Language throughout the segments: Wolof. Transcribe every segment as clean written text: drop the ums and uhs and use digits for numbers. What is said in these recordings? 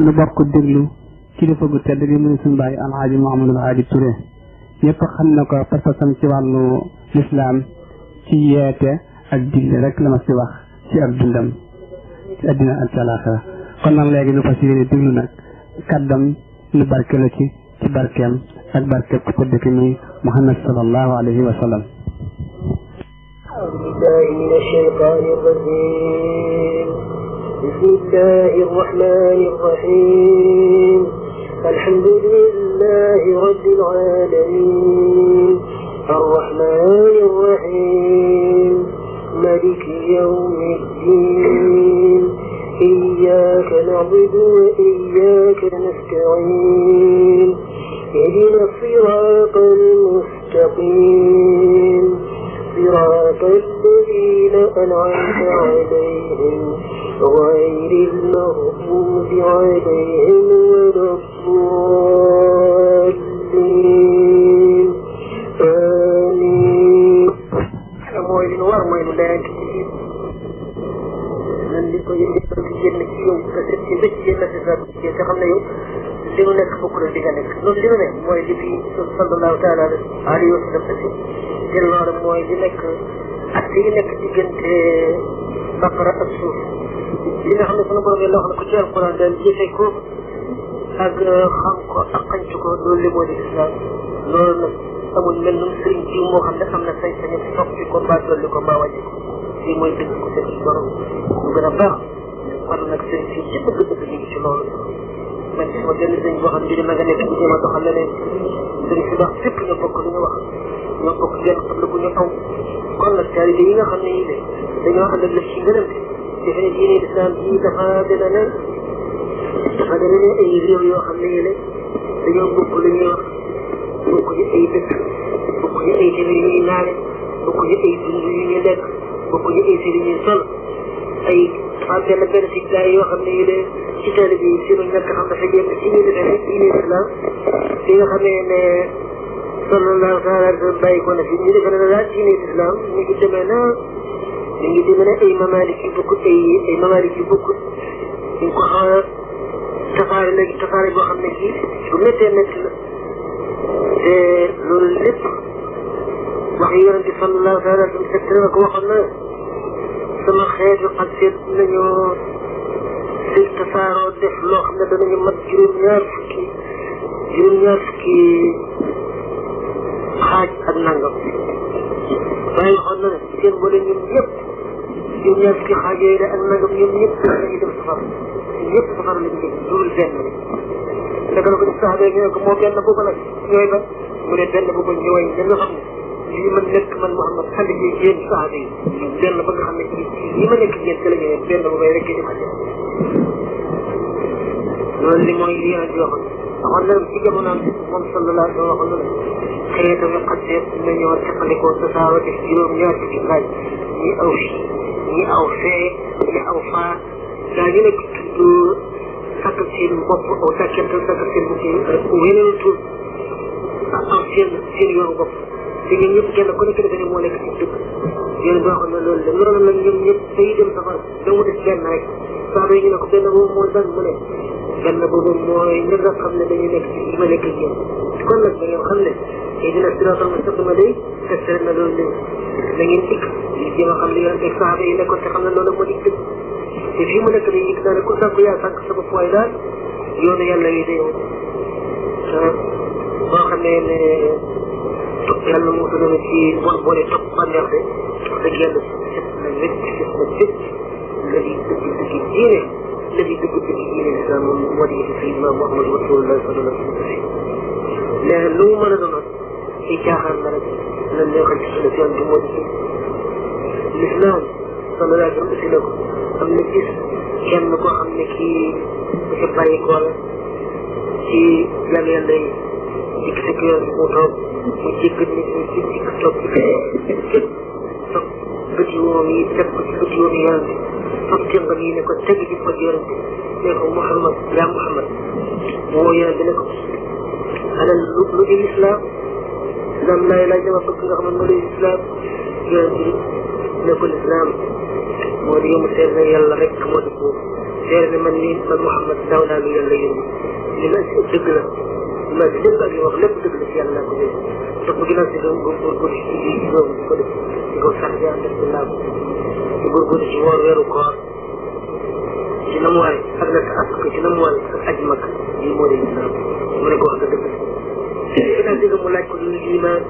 nu bokk déglu kilifa gu tedd gi muy suñu baay Alxaaji Mouhamadul Haadi Touré ñëpp xam na ko pas-pasam ci wàllu lislaam ci yeete ak digle rek la ma si wax ci ak dundam ci àddina ak ci àllaaxira kon nag léegi nu fas yéene déglu nag kàddam nu barkeelu ci barkeem ak barkeem ku tedd ki muy Muhammad sallallahu alayhi wa sallam. أعوذ بالله من الشيطان الرجيم بسم الله الرحمن الرحيم الحمد لله رب العالمين الرحمن الرحيم مالك يوم الدين إياك نعبد وإياك نستعين اهدنا الصراط المستقيم صراط الذين أنعمت عليهم غير المغضوب عليهم ولا الضالين آمين. mooy li nu war mooy nu leerante ci biir nan li ko yëndee ba ci génn ci yow nga set ci bëcc ci la sa ci te xam ne yow li nu nekk bokk na li nga nekk loolu li nu nekk mooy li fi sallallahu taala alayhi wa sallam te loolu mooy li nekk ak yi nekk diggante baqara ak suuf li nga xam ne sunu borom yàlla wax na ko ci alquran daal jëfe ko ak xam ko ak xañtu ko loolu li moo di islam loolu nag amul mel num sëriñ jiw moo xam ne am na sañ-sañu soppi ko mbaa dolli ko mbaa wàññi ko lii mooy dëgg ko seen borom mu gën a baax kon nag sëriñ si ci bëgg-bëgg ñu ngi ci loolu man ci sama benn sëriñ boo xam ne ma nga nekk bu jéem a doxal leneen sëriñ si baax fépp ñoo bokk lu ñu wax ñoo bokk genn xam la bu ñu aw kon nag taalibe yi nga xam ne yii ne dañoo ànd ak la ci ngërëmte defe ne diine islam ji dafa dina ne ay réew yoo xam ne yii ne dañoo bokk lu ñuy wax bokk ñu ay dëkk bokk ñu ay télé yu ñuy naane bokk ñu ay dund yu ñuy lekk bokk ñu ay sëriñ ñuy sol ay benn si gars yoo xam ne yii ne ci taalibe yi seenu ñàkk xam dafa jéem ci ñu defe ne diine islam li nga xam ne sallallahu taala alayhi wa sallam bàyyi ko na fi ñu defe ne daal diine islam ñu ngi demee na ñu ngi demee ne ay mamalik yu bokkut ay mamalik yu bokkut ñu ko xaw a tasaare léegi tasaare boo xam ne kii bu méttee métti la te loolu lépp wax yi yonente sallallahu taala alayhi wa sallam fekk na ko waxoon na sama xeetu ak seet nañoo sëy tasaaroo def loo xam ne danañu mat juróom-ñaar fukki xaaj ak nangam waaye waxoon na ne seen boole ñun ñëpp juróom-ñaar fukki xaaj yooyu la ak nangam ñun ñëpp dañuy def safara ñëpp safara lañu def dul benn naka la ko def saxaaba yi ñu ne ko moo benn boobu nag ñooy ba mu ne benn boobu ñooy ña nga xam ne lii ma nekk man Muhammad xale yi yéen saxaaba yi benn ba nga xam ne lii ma nekk yéen ci la ñu ne benn boobu rek ñu xaje loolu li mooy li yonent bi waxoon waxoon na ci jamonoom moom sallallahu alayhi wa sallam waxoon na xeetam yi xasee nañoo teqalikoo tasaaroo def juróom-ñaar fukki xaaj ñi aw fii ñi aw fee ñi aw faa daa ñu nekk tudd sakkal seen bopp aw sàkkental sakkal seen bopp weneen tur aw seen yoonu bopp te ñun ñëpp kenn ku nekk defe ne moo nekk ci dëkk yéen bi waxoon na loolu la loolu nag ñun ñëpp day dem safara da mu des benn rek saaba yi ñu ne ko benn boobu mooy ban mu ne benn boobu mooy ñi nga xam ne dañu nekk ci li ma nekk ak yéen kon nag da ngeen xam ne tey dina siraatal mustaqima day fekk na loolu léegi da ngeen dikk ñu jéem a xam li yonent ak saaba yi nekkoon te xam ne loolu moo di dëgg te fii mu nekk day yëg naa ne ku sànq yaa sànq sa bopp waaye daal yoonu yàlla yi day boo xamee ne yàlla mu tudd na ci boole topp bànneex de wax dëgg yàlla set na wécc set na wécc la di dëgg dëgg diine la di dëgg dëgg diine islam moo di sayyidina Muhammad rasulullah sallallahu alayhi wa sallam mais lu mu mën a doon ci caaxaan la rek la neexal ci solution bi moo di l'islam sallallahu alayhi wa sallam aussi na ko am na gis kenn koo xam ne kii dafa bàyyi ko la ci yàlla yàlla yi dikk fekk yoon mu toog mu jégg nit ñi ci dikk toog ci képp toog bëti woom yi teg ko ci bëti woom yi yonente toog jëngam yi ne ko teg ci bët yonente ne ko Muhammad yaa Muhammad mu woo yonente ne ko ana lu di l'islam islam laay laaj dama bëgg nga xam ne moo di l'islam yonente ne ko l'islam moo di yomu seen na yàlla rek moo di boobu seere ne man nii man Mouhamad daw naa lu yàlla yónni li ma si dëgg la li ma si lépp ak li wax lépp dëgg la si yàlla naa ko jël topp ginnaaw si doon góorgóorlu ci doom ko def di ko sax di ànd ak di laab di góorgóorlu ci woor weeru koor ci na mu waree ak nag ak ci na mu waree ak aj mag lii moo di lislaam mu ne ko wax dëgg ginnaaw si mu laaj ko lu iman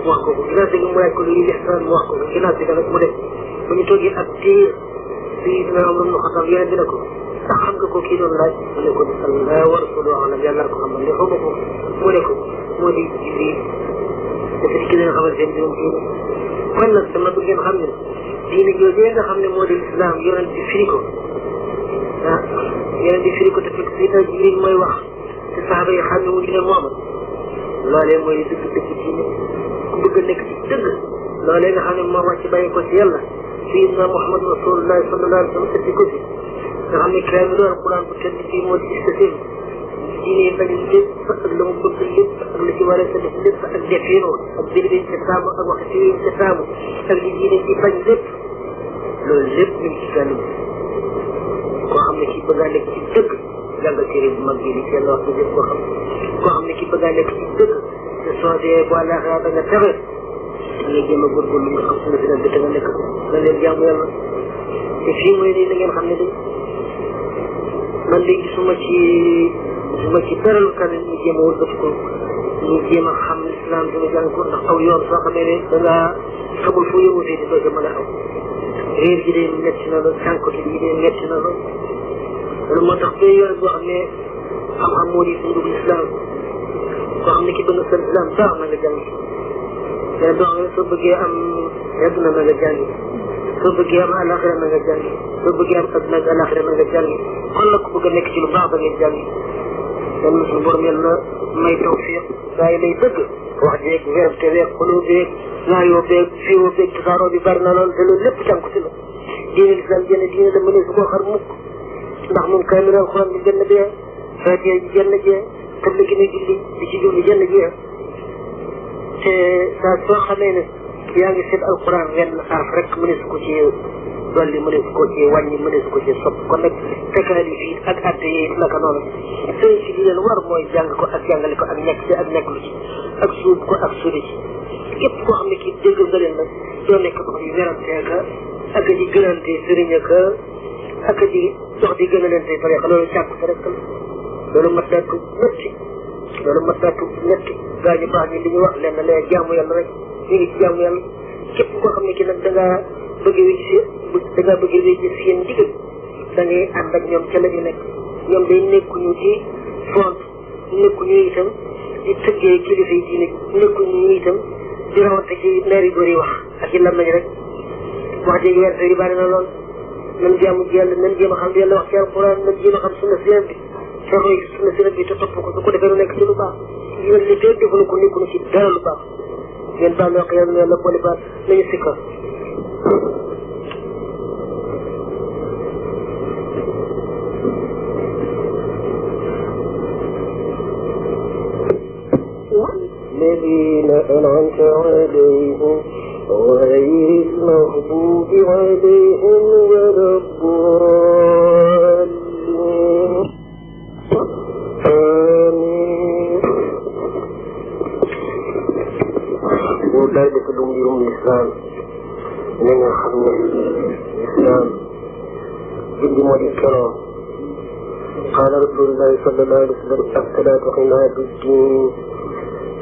mu wax ko ko ginnaaw si mu laaj ko lu ihsaan mu wax ko ko ginnaaw si nag mu def ba ñu toogee ak téer Sayyidina Umar ibn Xattaab yeneen bi ne ko ndax xam nga ko kii doon laaj mu ne ko sallallahu wa rasuluhu alam yàlla ko xamal ne xaw ma ko mu ne ko moo di Jibril dafa di ki leen xamal seen juróom diine kon nag dama bëgg ngeen xam ne diine jooju nga xam ne moo di lislaam yonent bi firi ko ah yonent bi firi ko te fekk Sayyidina Jibril mooy wax te saxaaba yi xam ne wuñu ne moom loolee mooy dëgg dëgg diine ku bëgg a nekk ci dëgg loolee nga xam ne moo wàcc bàyyi ko ci yàlla Sayyidina Muhammad Rasulullah sallallahu alayhi wa sallam ëtti ko fi nga xam ne kaamilu alquran bu tedd bi moo di istasim diine bañ lépp ak la mu bëgg lépp ak la ci war a sa def lépp ak defeenoo ak bir biñ ca saamu ak waxtu yiñ ca saamu ak li diine ci bañ lépp loolu lépp mi ngi ci gàllu koo xam ne kii bëgg a nekk ci dëgg jàngal téere bu mag bi li seen wax dëgg koo xam ne kii bëgg a nekk ci dëgg te soo dee bu àllaaxira da nga texe nga jéem a góorgóorlu nga xam suñu dina te nga nekk nga leen jaamu yàlla te fii mooy nii da ngeen xam ne de man de gisuma ci tëral tamit ñu jéem a wëlbati ko ñu jéem a xam islam dina jàng ko ndax aw yoon soo xamee ne da ngaa xamul fu yëwutee di doog a mën a aw réer gi de metti na lool sànkote gi de metti na lool loolu moo tax ba yoon boo xam ne xam-xam moo di dundug islam koo xam ne ki bëgg sa islam baax na nga jàng te doo xam ne soo bëggee am àdduna na nga jàngi soo bëggee am alaxira na nga jàngi soo bëggee am àdduna ak alaxira na nga jàngi kon nag ku bëgg a nekk ci lu baax ba ngeen jàngi yàlla na suñu borom yàlla may tawfiq gaa yi lay dëgg wax jeeg werante weeg xuloo beeg ngaayoo beeg fiiwoo beeg tasaaroo bi bari na lool te loolu lépp jànkuti la diine lislam jenn diine la mënee su koo xar mukk ndax moom kaamil alxuraan bi jenn bee faatiha ji jenn jee tëb gi ne julli di ci julli jenn jee te saa soo xamee ne yaa ngi seet alxuraan wenn araf rek mënee su ko ci dolli mënee su ko ci wàññi mënee su ko ci sopp kon nag fekkaali fii ak atte yi naka noonu sëriñ si li leen war mooy jàng ko ak jàngale ko ak nekk ci ak nekk lu ci ak suub ko ak suude ci képp koo xam ne kii dégg nga leen nag doo nekk dox di werantee ka ak di gënante sëriñ ka ak di dox di gënalante tariqa loolu càkk fa rek loolu mat naa tuub métti loolu mat naa tuub métti gaa ñu baax ñi li ñu wax leen la jaamu yàlla rek ñu ngi ci jaamu yàlla képp koo xam ne ki nag da ngaa bëgg wéy ci seen ndigal da ngay ànd ak ñoom ca la ñu nekk ñoom day nekkuñu ci fond nekkuñu itam di tëggee kilifa yi diine nekkuñu itam di rawante ci leeri góor yi wax ak ci lam nañ rek wax jéegi werte yi bari na lool nan jaamu ci yàlla nan jéem a xam li yàlla wax ci alquran nan jéem a xam sunna si bi te roy sunna si bi te topp ko su ko defee lu nekk ci lu baax yéen li tey defuñu ko nekkunu ci dara lu baax ngeen baal wax yàlla na yàlla boole baal nañu sikkar الذين أنعمت عليهم غير المغضوب عليهم ولا الضالين آمين. وذلك الأمر الإسلام من حمل الإسلام بالجمال الكرام قال رسول الله صلى الله عليه وسلم الصلاة عماد الدين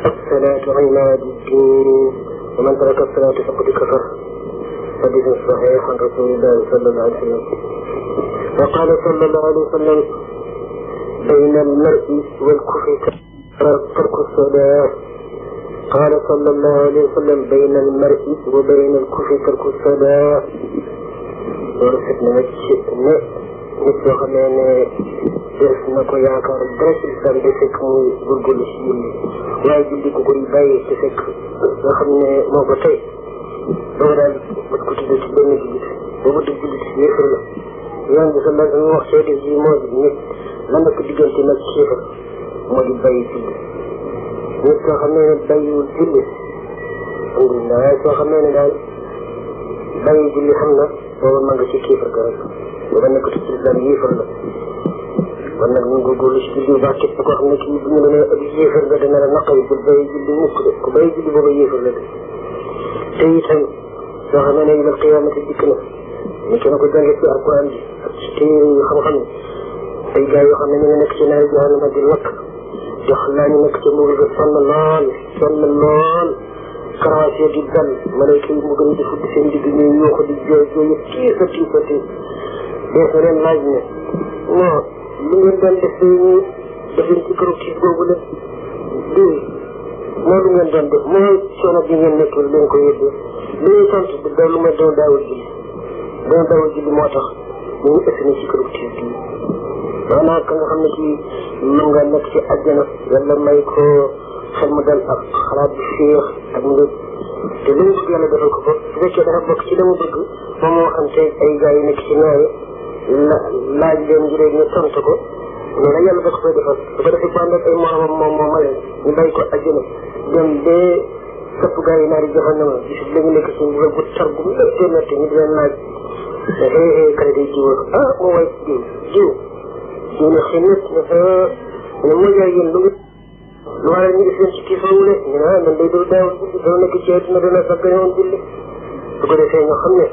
الصلاة عماد الدين ومن ترك الصلاة فقد كفر حديث صحيح عن رسول الله صلى الله عليه وسلم. وقال صلى الله عليه وسلم بين المرء والكفر ترك الصلاة. قال صلى الله عليه وسلم بين المرء وبين الكفر ترك الصلاة. ورثتنا مجشئنا مثل خلاني def na ko yaakaar dara ci islam day fekk muy góorgóorlu si julli waaye julli ko koy bàyyi te fekk nga xam ne moo ko tey doo daal bët ko tuddee ci benn jullit boobu di jullit yéefar la yoon bi sa lan ñu wax seede ji moo di nit la nekk diggante nag yéefar moo di bàyyi julli nit soo xam ne bàyyiwul julli alhamdulilah waaye soo xam ne daal bàyyi julli xam na booba ma nga ci kéefar ga rek booba nekkatu ci islam yéefar la kon nag ñu góorgóorlu ci julli bu baax képp koo xam ne kii bu ñu la nee ab yéefar nga dana la naqari bul bàyyi julli mukk de ku bàyyi julli booba yéefar la de te itam soo xamee ne ilal qiyaamati dikk na ñu kenn ko jànge ci alquran bi ak ci téere yu xam-xam ne ay gars yoo xam ne ñu nga nekk ci naari jahannama di lakk jox laa ñu nekk ci mbugal ga sonn lool karawaas di dal malayka yi mu gën di fudd seen digg ñuy yooxu di jooy jooy tiisa dees na leen laaj ne non li ngeen doon def ñu def leen ci këru tiis boobu la lii moo lu ngeen doon def mooy coono bi ngeen nekk leen ko yóbbee li ñuy tontu bi da lu may doon daawul julli moo tax ñu ngi ëpp ni ci këru tiis bi maanaam ka nga xam ne ci mën nga nekk ci àjjana yàlla may ko xel mu dal ak xalaat bi féex ak mbir te lu mu bëgg yàlla defal ko ko su fekkee dafa bokk ci la mu bëgg moom moo xam te ay gars yi nekk ci ñaari laaj leen ngir ñu tontu ko loolu yàlla da ko koy defal su ko defee bànd ak ay moromam moom ma leen ñu bàyyi ko àjjana dem ba sëpp gars yi naari jahannama gis lañu nekk ci mbugal bu tar gu métti ñu di leen laaj kare day jiwal moo waay jiw ne xëy ne mooy yaay yéen lu waral ñu def leen ci kii fawule ñu ne man day doo daawul julli doo nekk ci àddina dana saggane woon julli su ko defee ñoo xam ne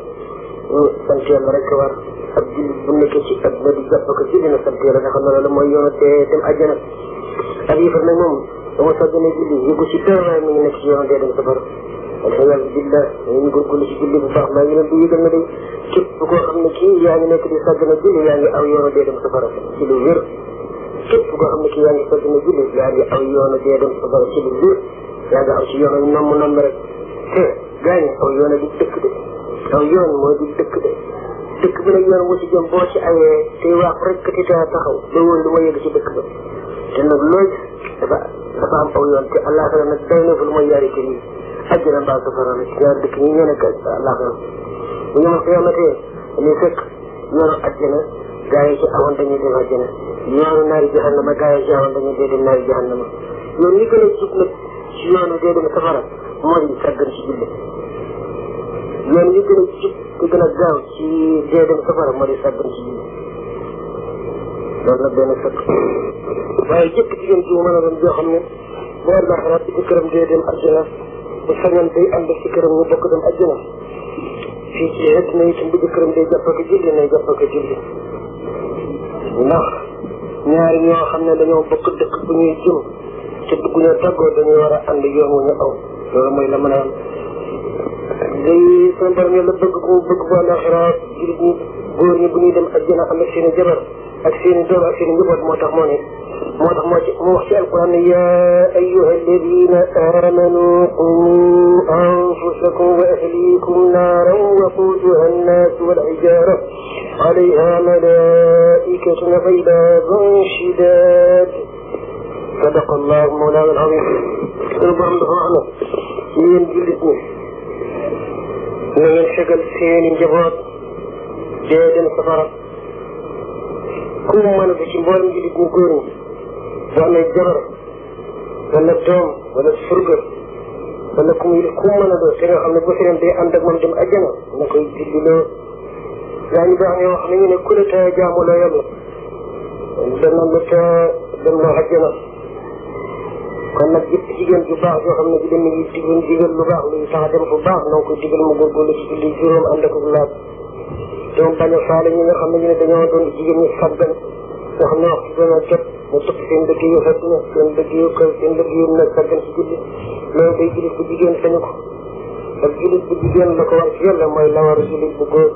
sant yàlla rek war ab julli bu nekkee ci àddina di jàpp ko julli na sant yàlla nga xam ne loolu mooy yoonu te dem àjjana ak yëfar nag moom dama saggane julli yëgu ci dara waaye mi ngi nekk ci yoonu dee dem safara alhamdulilah ñu góorgóorlu ci julli bu baax maa ngi leen di yëgal na day képp koo xam ne kii yaa ngi nekk di saggane julli yaa ngi aw yoonu dee dem safara ci lu wér képp koo xam ne kii yaa ngi saggane julli yaa ngi aw yoonu dee dem safara ci lu wér yaa ngi aw ci yoonu nomm rek te gaañ aw yoonu di dëkk de aw yoon moo di dëkk de dëkk bi nag yoon wu ci jëm boo ci awee tey wax rek ti taa taxaw ba woon lu ma yëg ci dëkk ba te nag loolu dafa am aw yoon te àllaaxira nag day na fa lu mooy yaari kër yi àjjana mbaa safara la ñaari dëkk ñi ñoo nekk àllaaxira bu ñu ma xiyaamatee dañuy fekk yoonu àjjana gaa yi ci awoon dañuy dem àjjana yoonu naari jahannama gaa yi ci awoon dañuy dee dem naari jahannama yoon yi gën a jub nag ci yoonu dee dem safara moo di sàggan ci julli yoon yi gën a jub te gën a gaaw ci dee dem safara moo di sàggan ci julli loolu nag benn sëkk waaye jëkk jigéen ji mu mën a doon joo xam ne bu àllaaxira ci këram dee dem àjjana bu sañoon day ànd ci këram ñu bokk dem àjjana fii ci àddina itam bu jëkkëram day jàpp ko julli nay jàpp ko julli ndax ñaari ñoo xam ne dañoo bokk dëkk bu ñuy jëm te dugg ñoo tàggoo dañuy war a ànd yoon wu ñu aw loolu mooy la mën a am day seen borom yàlla bëgg ko bëgg bu àllaaxira jullit ñi góor ñi bu ñuy dem àjjana am ak seen i jabar ak seen i doom ak seen i njaboot moo tax mu wax ci alquran ya ayyuha alladina amanu qu anfusakum wa ahlikum naaran waquuduha annaas walhijara alayha malaikatun ghiladun shidad sadaqa allahu mawlana al-azim suñu borom dafa wax ne yéen jullit ñi na ngeen fegal seen i njaboot dee dem safara ku mu mën a ci mboolem jullit ñi góor ñi boo amee jabar wala doom wala surga wala ku mu mën a doon te nga xam ne bu fi dem day ànd ak moom dem àjjana na koy julliloo yaa ñu baax ne wax nañu ne ku la taa jaamuloo yàlla dana la taa dem loo àjjana kon nag jëpp jigéen ju baax joo xam ne bi dem ngi digal lu baax luy tax a dem fu baax na nga koy digal mu góorgóorlu ci julli juróom ànd ak laab te mu bañ a faale ñi nga xam ne ñu ne dañoo doon jigéen ñi sàggan nga xam ne waxtu dana jot mu topp seen dëgg yu àdduna seen dëgg yu kaw seen dëgg yu nag sàggan ci julli loolu day jullit bu jigéen sañu ko ak jullit bu jigéen la ko war ci yàlla mooy la war a jullit bu góor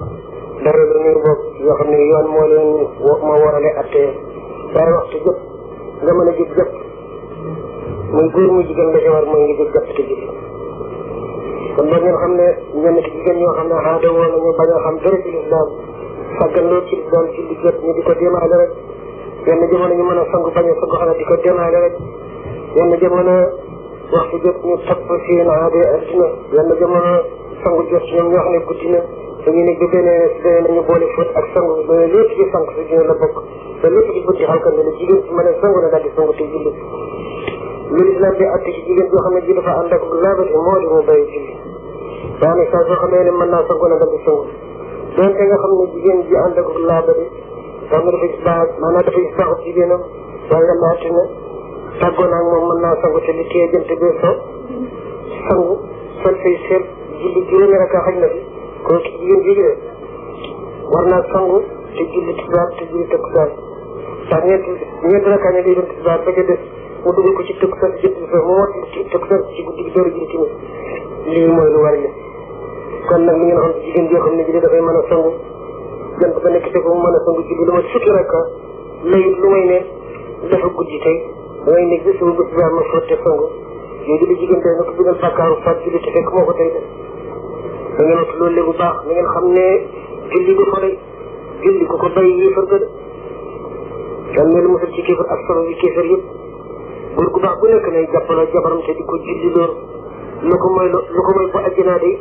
dara lu niir boobu yoo xam ne yoon moo warale attee waaye waxtu jot nga mën a jóg jàpp muy góor muy jigéen la ci war mooy nga jóg jàpp te julli kon boog ngeen xam ne ñenn ci jigéen ñoo xam ne aada woon nañu bañ a xam dara ci lislaam sàggan loolu ci lislaam ci li jot ñu di ko démaale rek yenn jamono ñu mën a sangu bañ a sangu xanaa di ko démaale rek yenn jamono waxtu jot ñu topp seen aada adduna yenn jamono sangu jot ci ñoom ñoo xam ne guddi na dañu ne ba beneen nañu boole fóot ak sangu loolu lépp ci sangu si dina la bokk te lépp ci bëtti xalkan ne jigéen si mën a sangu na daal di sangu te julli lu islam bi atte ci jigéen joo xam ne ji dafa ànd ak laabati moo di mu bàyyi julli daanaka saa soo xamee ne mën naa sangu na daal di sangu donte nga xam ne jigéen ji ànd ak laaba bi xam nga dafa gis baax maanaam dafa gis baaxut jigéenam waaye yàlla atti na tàggoo naa moom mën naa sangu te li téye jant bee so sangu sol say seet julli juróomi raka xaj na fi kon ki jigéen jigéen war naa sangu te julli tisbaar te julli takkusaan ndax ñeenti raka ne day doon tisbaar ba ca des mu dugal ko ci takkusaan jënd fa mu wat ci takkusaan ci guddi gi door a julli timis lii mooy lu war kon nag mi ngeen xam jigéen joo xam ne ji dafay mën a sangu jant ba nekk te ko mu mën a sangu julli lu ma fukki raka lay lu may ne dafa guddi tey damay nekk bés bu tisbaar ma fotte sangu yooyu julli jigéen tey na ko bindal bàkkaaru faat julli te fekk moo ko tey def da ngeen wax loolu léegi bu baax da ngeen xam ne julli du fa lay julli ku ko bàyyi yéefar ga de kan ne lu musal ci kéefar ak sabab yi kéefar yëpp góor gu baax bu nekk nay jàppale jabaram te di ko julli loolu lu ko mooy bu àjjana day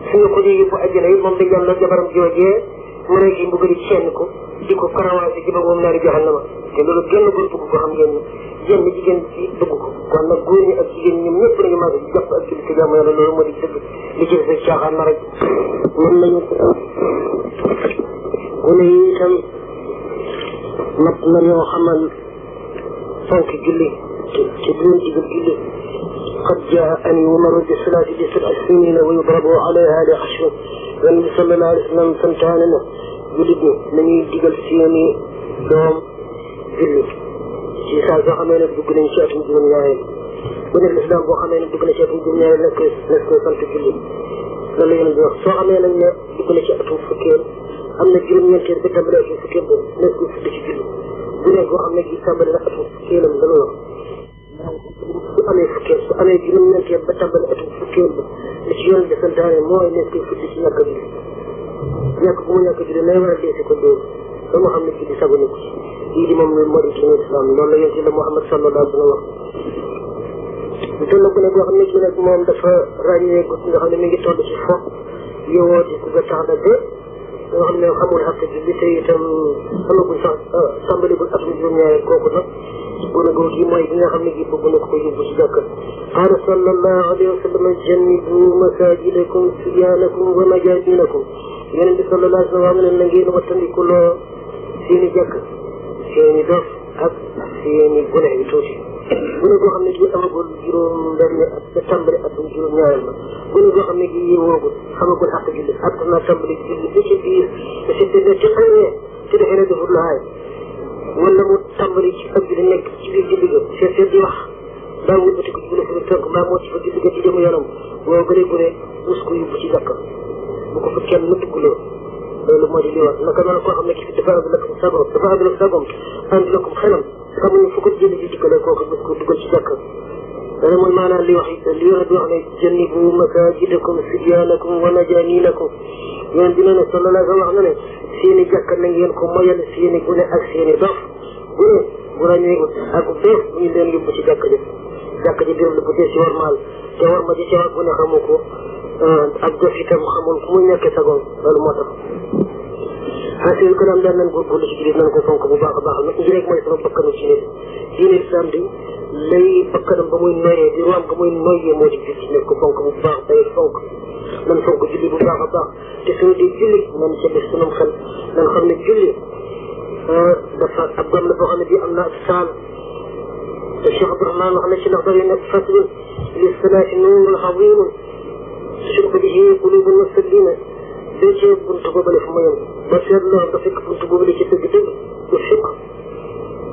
suñu ko dee yóbbu àjjana yi moom dañ daan la jabaram joojee mu ne kii mbuggali seen ko di ko karawaase ji ba moom naari jahannama te loolu génn góor bëgg ko xam ngeen ne jenn jigéen ci bëgg ko kon nag góor ñi ak jigéen ñoom ñëpp nañu màgg ci jàpp ak julli te jàmm yàlla loolu moo di dëgg li ci des caaxaan na rek mën nañu gune yi itam mat nañoo xamal fonk julli te du leen digal julli قد جاء أن يمر بالصلاة ل7 سنين ويضرب عليها ل10 والنبي صلى الله عليه وسلم سنتاننا jullit ñi nañuy digal seeni doom julli ci saa soo xamee ne dugg nañ ci atum juróom-ñaareel bu nekk lislaam boo xamee ne dugg na ci atum juróom-ñaareel nekk koy sant julli loolu la yéen di wax soo xamee nag ne dugg na ci atum fukkeel am na juróom-ñeenteel ba tàmbali atum fukkeel ba nekk koy fudd ci julli bu nekk boo xam ne gi tàmbali na atum fukkeelam dana wax su amee fukkeel su amee juróom-ñeenteel ba tàmbali atum fukkeel ba li ci yoon de santaane mooy nekk koy fudd ci ñàkk julli ñàkk bu mu ñàkk julli nay war a deesi ko dóor ba mu xam ne julli sagu na ko lii di moom moo di diine islam loolu la yonent la Muhammad sallallahu alayhi wa sallam wax lu toll ku ne boo xam ne kii nag moom dafa ràññee ko nga xam ne mi ngi toll ci fo yowoo di ku ga tax na ba nga xam ne xamul xàq julli te itam xamagul sax tàmbaligul atum juróom-ñaareel kooku nag gone googu gi mooy bi nga xam ne gi bëgg na ko yóbbu ci jàkka qaala sallallahu alayhi wa sallam jannibu masajidakum sibyaanakum wa majaadinakum yonent bi sallallahu alayhi wa sallam ne na ngeen wattandikuloo seeni jàkk seeni dof ak seeni gone yu tuuti gone goo xam ne gi amagul juróom-benn at ba tàmbali atum juróom-ñaareel la gone goo xam ne gi yeewoogul xamagul xàq julli ak naa tàmbali julli ba ci biir ba ci dëgg ci xëyee te defee ne deful laay wala mu tàmbali ci ab julli nekk ci biir julli ga seet di wax daa wëlbati ko julli fi tënk maa moo ci fa julli ga di dem yoonam boo gënee gune mus ko yóbbu ci jàkka bu ko fa kenn mu duggloo loolu moo di li war naka noonu koo xam ne ki dafa ànd la ko sagom dafa ànd la ko sagom ànd la ko xelam xamuñu fu ko jëli di dikkale kooku bés ko dugal ci jàkka dana mooy maanaam li wax li yonent bi wax ne jannibu masajidakum sibyaanakum wa majaaninakum yoon bi ne sallallahu alayhi wa sallam wax na ne seeni jàkka na ngeen ko moyal seeni gune ak seeni dof gune bu ràññee ak dof ñu leen yóbbu ci jàkka ji biir la bu dee si warmaal te war ma ji ci wax gune xamu ko ak dof itam xamul fu muy ñàkkee sagoon loolu moo tax xasee yu ko daan daan nañ góorgóorlu ci jullit nañ ko fonk bu baax a baax nag rek mooy sama bakkanu ci nit diine islam di lay bakkanam ba muy noyee di roam ba muy noyyee moo di julli nañ ko fonk bu baax day fonk nan fonk julli bu baax a baax te suñu di julli nan ca def sunum xel nan xam ne julli dafa ab gam la boo xam ne bii am na ak saal te Cheikh Abdourahmane wax na ci ndax dara nekk fasli li salaati nuurun aziimun tushriqu bihi quluubu l-musalliina boo cee buntu boobale fu mu yem ba seetloo nga fekk buntu boobale ci dëgg-dëgg du fiq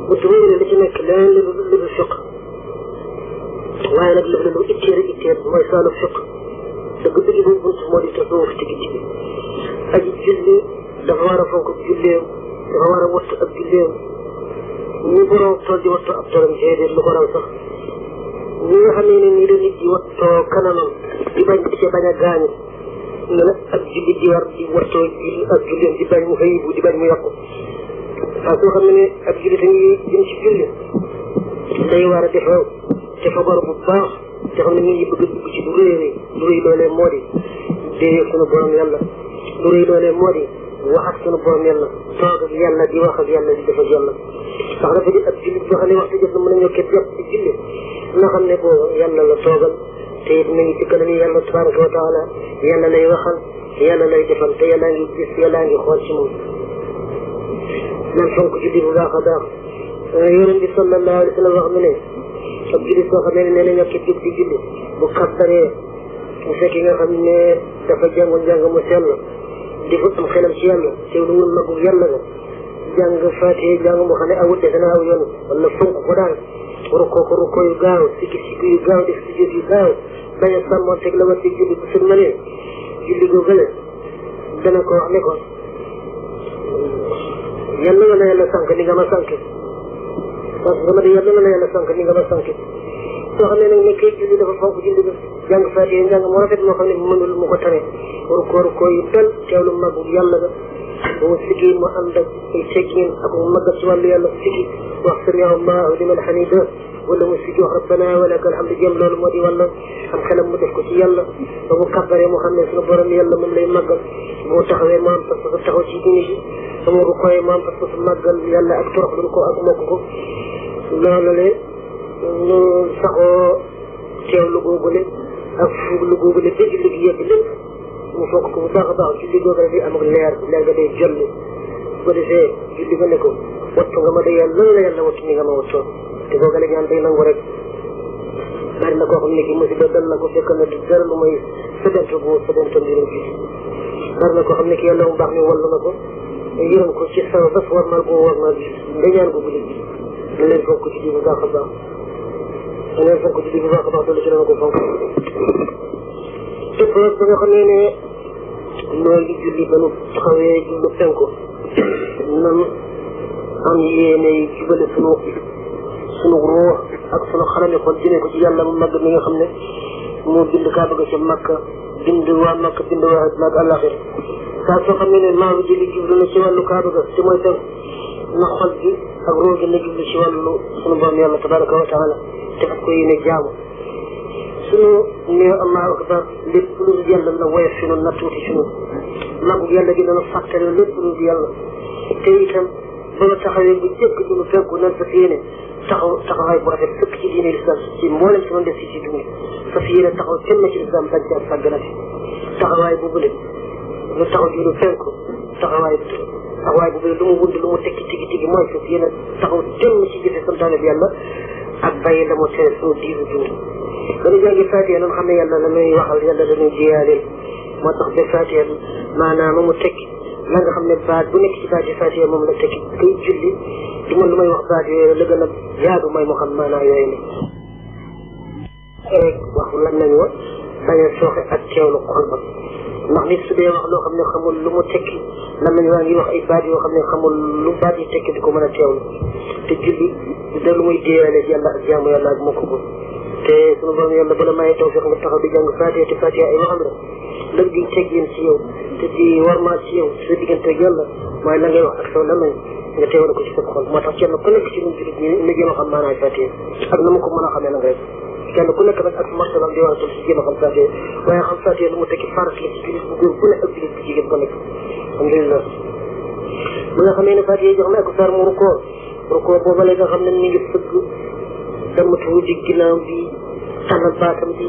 buntu boobale li ci nekk leneen lu dul fiq waaye nag lu itteel mooy saalu fiq dëgg-dëgg boobu buntu moo di tasawuf ci digg bi aji julli dafa war a fonk julleem dafa war a wattu ab julleem ñu borom tool di wattu ab toolam déedéet lu ko raw sax ñi nga xam ne nii la nit di wattoo kanamam di bañ di ca bañ a gaañu ñu ne ak julli di war di wattoo ak julleem di bañ mu xëyibu di bañ mu yàqu waaw soo xam ne ak julli te ngi jëm ci julli day war a defa gor bu baax te xam ne ñu ngi bëgg a dugg ci lu rëy loolee moo di dee sunu borom yàlla lu rëy loolee moo di wax ak sunu borom yàlla toog ak yàlla di wax ak yàlla di def ak yàlla ndax dafa di ak julli boo xam ne waxtu jot na mën a ñëw képp yàpp ci julli nga xam ne boobu yàlla la toogal te it mi ngi ci kanam yàlla tabaraka wa taala yàlla lay waxal te yàlla lay defal te yàlla ngi gis yàlla ngi xool ci moom nan fonk julli bu baax a baax yonent bi sallallahu alayhi wa sallam wax mu ne ab julli soo xam ne nee na ñàkk jóg di julli bu kabbaree bu fekkee nga xam ne dafa jàngoon njàng mu sell di ko am xelam ci yàlla teewlu wul magu yàlla nga jàng Faatiha jàng moo xam ne awut defe na aw yoon wala fonk ko daal rukkoo yu gaaw sikki yu gaaw def sujjóot yu gaaw bañ a sàmmoon teg la war ci julli bu sëlmalee julli googale dana ko wax ne ko yàlla nga na yàlla sànq ni nga ma sànq parce que dama de yàlla nga na yàlla sànq ni nga ma sànq soo xam ne nag ne kay julli dafa fonk julli bi jàng Faatiha jàng moo rafet moo xam ne mënul mu ko tane rukkoo yu dal teewlu magu yàlla ga mu sigi mu ànd ak ay teggin ak mu màggat ci wàllu yàlla sigi wax sami allahu liman hamida wala mu sigi wax rabbana wa lakal hamdu jëm loolu moo di wàlla am xelam mu def ko ci yàlla ba mu kabbaree mu xam ne suñu borom yàlla moom lay màggal bu mu taxawee mu am parce que taxaw ci diine ji ba mu rukkooyee mu am parce que màggal yàlla ak toroxlu ko ak mokk ko loolu le ñu saxoo teewlu googule ak fuuglu googule ba julli gi yegg lépp mu foog ko bu baax a baax julli googule di am ak leer ga day jolli bu ko defee julli nga ne ko wattu nga ma de yàlla la yàlla wattu ni nga ma wattoo te googale ñaan day nangu rek bari na koo xam ne ki musiba dal na ko fekk na du dara lu may sëddantu bu sëddantu mbirum julli bari na koo xam ne ki yàlla mu baax mi wallu na ko yërëm ko ci sama bés war mal boo war mal nga ñaan ko guddi gi da leen fonk julli bu baax a baax da leen fonk julli bu baax a baax doolu ci dana ko fonk dëpp ba nga xam ne noo ngi julli ba nu taxawee jublu penku nan am yéene jubale sunu ruux ak sunu xalami xol jëmee ko ci yàlla mu màgg mi nga xam ne moo bind Kaaba ga ca Makka bind waa Makka bind waa àddina ak àllaaxira saa soo xam ne maa ngi julli jublu na ci wàllu Kaaba ga te mooy penku na xol gi ak ruux gi na jublu ci wàllu sunu borom yàlla tabaraka wa taala te fas ko yéene jaamu sunu néew allahu akbar lépp lu dul yàlla na woyof fi noonu na tuuti fi noonu màggu yàlla gi dana fàttali lépp lu dul yàlla te itam ba nga taxawee bu jëkk ci lu fekku nan fas yéene taxawaay bu rafet sëkk ci diine lislam ci mboolem si man def si ci dund fas yéene taxaw kenn ci lislam bañ ci ak sàgganati taxawaay bu bële lu taxaw ci lu fenku taxawaay bu bële lu mu wund lu mu tekki tigi mooy fas yéene taxaw kenn ci jëfe santaane bi yàlla ak bàyyi la mu tere sunu diiru dund dañu jàngi Faatiha noonu xam ne yàlla la ñuy waxal yàlla la ñuy jiyaaleel moo tax ba Faatiha maanaam mu tekki la nga xam ne baat bu nekk ci baati Faatiha moom la tekki kuy julli du man lu may wax baat yooyu la gën a yaadu may mu xam maanaam yooyu ne rek waxu lan nañu wa bañ a sooxe ak teewlu xol ba ndax nit su dee wax loo xam ne xamul lu mu tekki lan nañu waa ngi wax ay baat yoo xam ne xamul lu baat yi tekki di ko mën a teewlu te julli da lu muy déyaale yàlla ak jaamu yàlla ak mokk ko te sunu borom yàlla bala maye tawfiq nga taxaw di jàng Faatiha te Faatiha ay waxam la lëg di teggin ci yow te di warmaat ci yow sa diggante ak yàlla mooy la ngay wax ak saw lamañ nga teewal ko ci sa xol moo tax kenn ku nekk ci ñun jullit ñi na jéem a xam maanaay Faatiha ak na mu ko mën a xamee nag rek kenn ku nekk nag ak martabam di war a toll si jéem a xam Faatiha waaye xam Faatiha lu mu tekki farat la ci jullit bu góor bu ne ak jullit bu jigéen ko nekk alhamdulilah bi nga xamee ne Faatiha jox na ko sar mu rukkoo booba la nga xam ne mi ngi sëgg dama tuuti ginnaaw bi tànnal baatam bi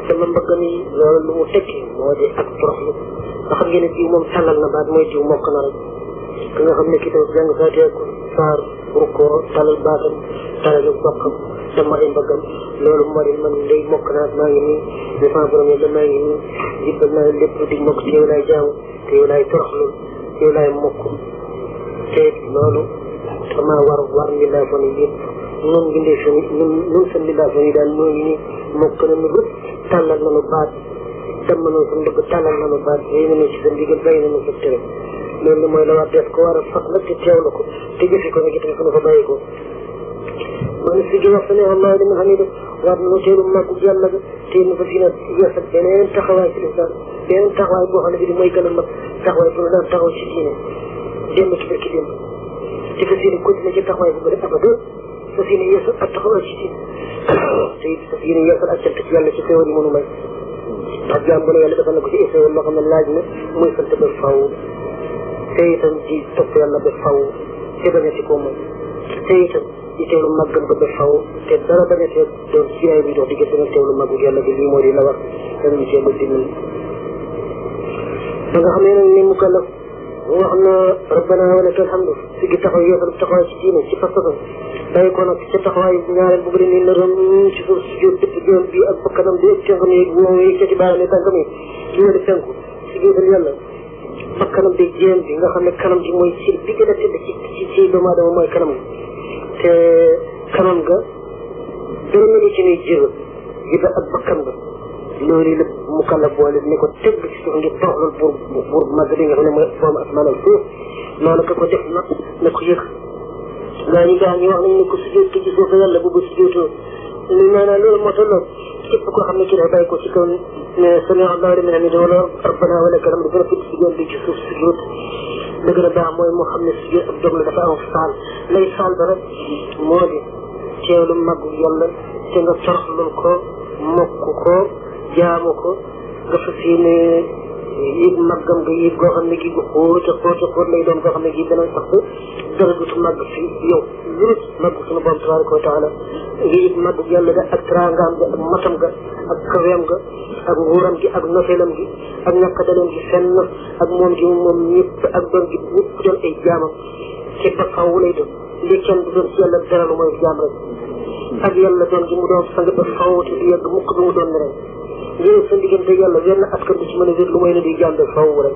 dama mbëggam yi loolu lu mu tekki moo di ak toroxlu nga xam ngeen ne jiw moom tànnal na baat mooy jiw mokk na rek ki nga xam ne kii tamit jàng Faatiha saar rukkoo tànnal baatam tànnal bokkam dama ay mbëggam loolu moo di man day mokk naa maa ngi nii defaa borom yàlla maa ngi nii jibbal naa lépp di mokk te yow laay jaamu te yow laay toroxlu te yow laay mokk te loolu dama war mbindaafon yi yëpp ñun mbindeefon yi ñun sa mbindaafon yi daal ñoo ngi nii mokk nañu lépp tàllal nañu baat dem nañu sa mbëgg tàllal nañu baat yéy nañu ci sa ndigal bàyyi nañu sa tere loolu mooy la war def ko war a sax nag te teewlu ko te jëfe ko nag itam fu nu fa bàyyi ko man si gi wax sa ne Allah li nga xam ne de war nañu teelu màggu yàlla ga te nu fa fi na yeesal beneen taxawaay ci lislaam beneen taxawaay boo xam ne bi di mooy gën a mag taxawaay bu nu daan taxaw ci diine démb ci dëkk démb te fas yéene continuer ci taxawaay bu bëri abada fas yéene yeesal ak taxawaay ci diine te it fas yéene yeesal ak cant ci yàlla ci xéwal yi mënu may ndax jaam bu ne yàlla defal na ko ci xéwal loo xam ne laaj na muy sant ba faw te itam di topp yàlla ba faw te bañ a ci koo moom te itam di teewlu màggam ba ba faw te dara bañ a tee doon siyaay bi dox diggante nag teewlu màggu yàlla bi lii moo di la war danañu cee ba dimbali ba nga xam ne nag ni mukallaf wax na rabbana wa lakal hamdu si gi taxaw yeesal taxawaay ci diine ci fas-fasam bàyyi ko nag ca taxawaay ñaareel bu bëri ni na rom ci suuf si jóot dëpp jëm bi ak bakkanam bi ak tënkam yi woowee ca ci baaraam yi tànkam yi ci wàllu tënku si jóotal yàlla bakkanam bi jéem bi nga xam ne kanam gi mooy ci bi gën a tëdd ci doomu aadama mooy kanam gi te kanam ga dara melu ci nuy jël jiba ak bakkan ba loolu la mu kàlla boole ne ko tëgg ci suuf ngir tooxlal buur mag bi nga xam ne mooy boom asmaan ak suuf loolu ka ko def nag na ko yëg gaa ñi wax nañ ne ko sujjóot ci suuf yàlla boobu sujjóotoo li maanaam loolu moo tolloo képp koo xam ne kii dafa bàyyi ko ci kaw ne sami Allahu liman hamidah wala rabbana wa lakal hamdu gën a fëtt sujjóot bi ci suuf sujjóot la gën a baax mooy moo xam ne sujjóot ak dog la dafa am saal lay saal ba rek moo di teewlu mag yàlla te nga toroxlul ko mokk ko jaamu ko nga fas yéene yëg màggam nga yëg goo xam ne gi gu xóot lay doon goo xam ne gi dana sax dara dutu màgg fi yow lurut màgg suñu borom tabaraka wa taala nga yëg màgg yàlla ga ak trangaam ga ak matam ga ak kaweem ga ak nguuram gi ak nofeelam gi ak ñàkk daleen gi fenn ak moom gi moom ñëpp ak doon gi ñëpp doon ay jaamam ci ba faw lay doon li kenn du doon si yàlla dara lu mooy jaam rek ak yàlla doon gi mu doon sang ba faw te du yegg mukk bi mu doon rek ngir sa diggante yàlla wenn askan bi ci mën a wér lu may ne di jaam ba faw rek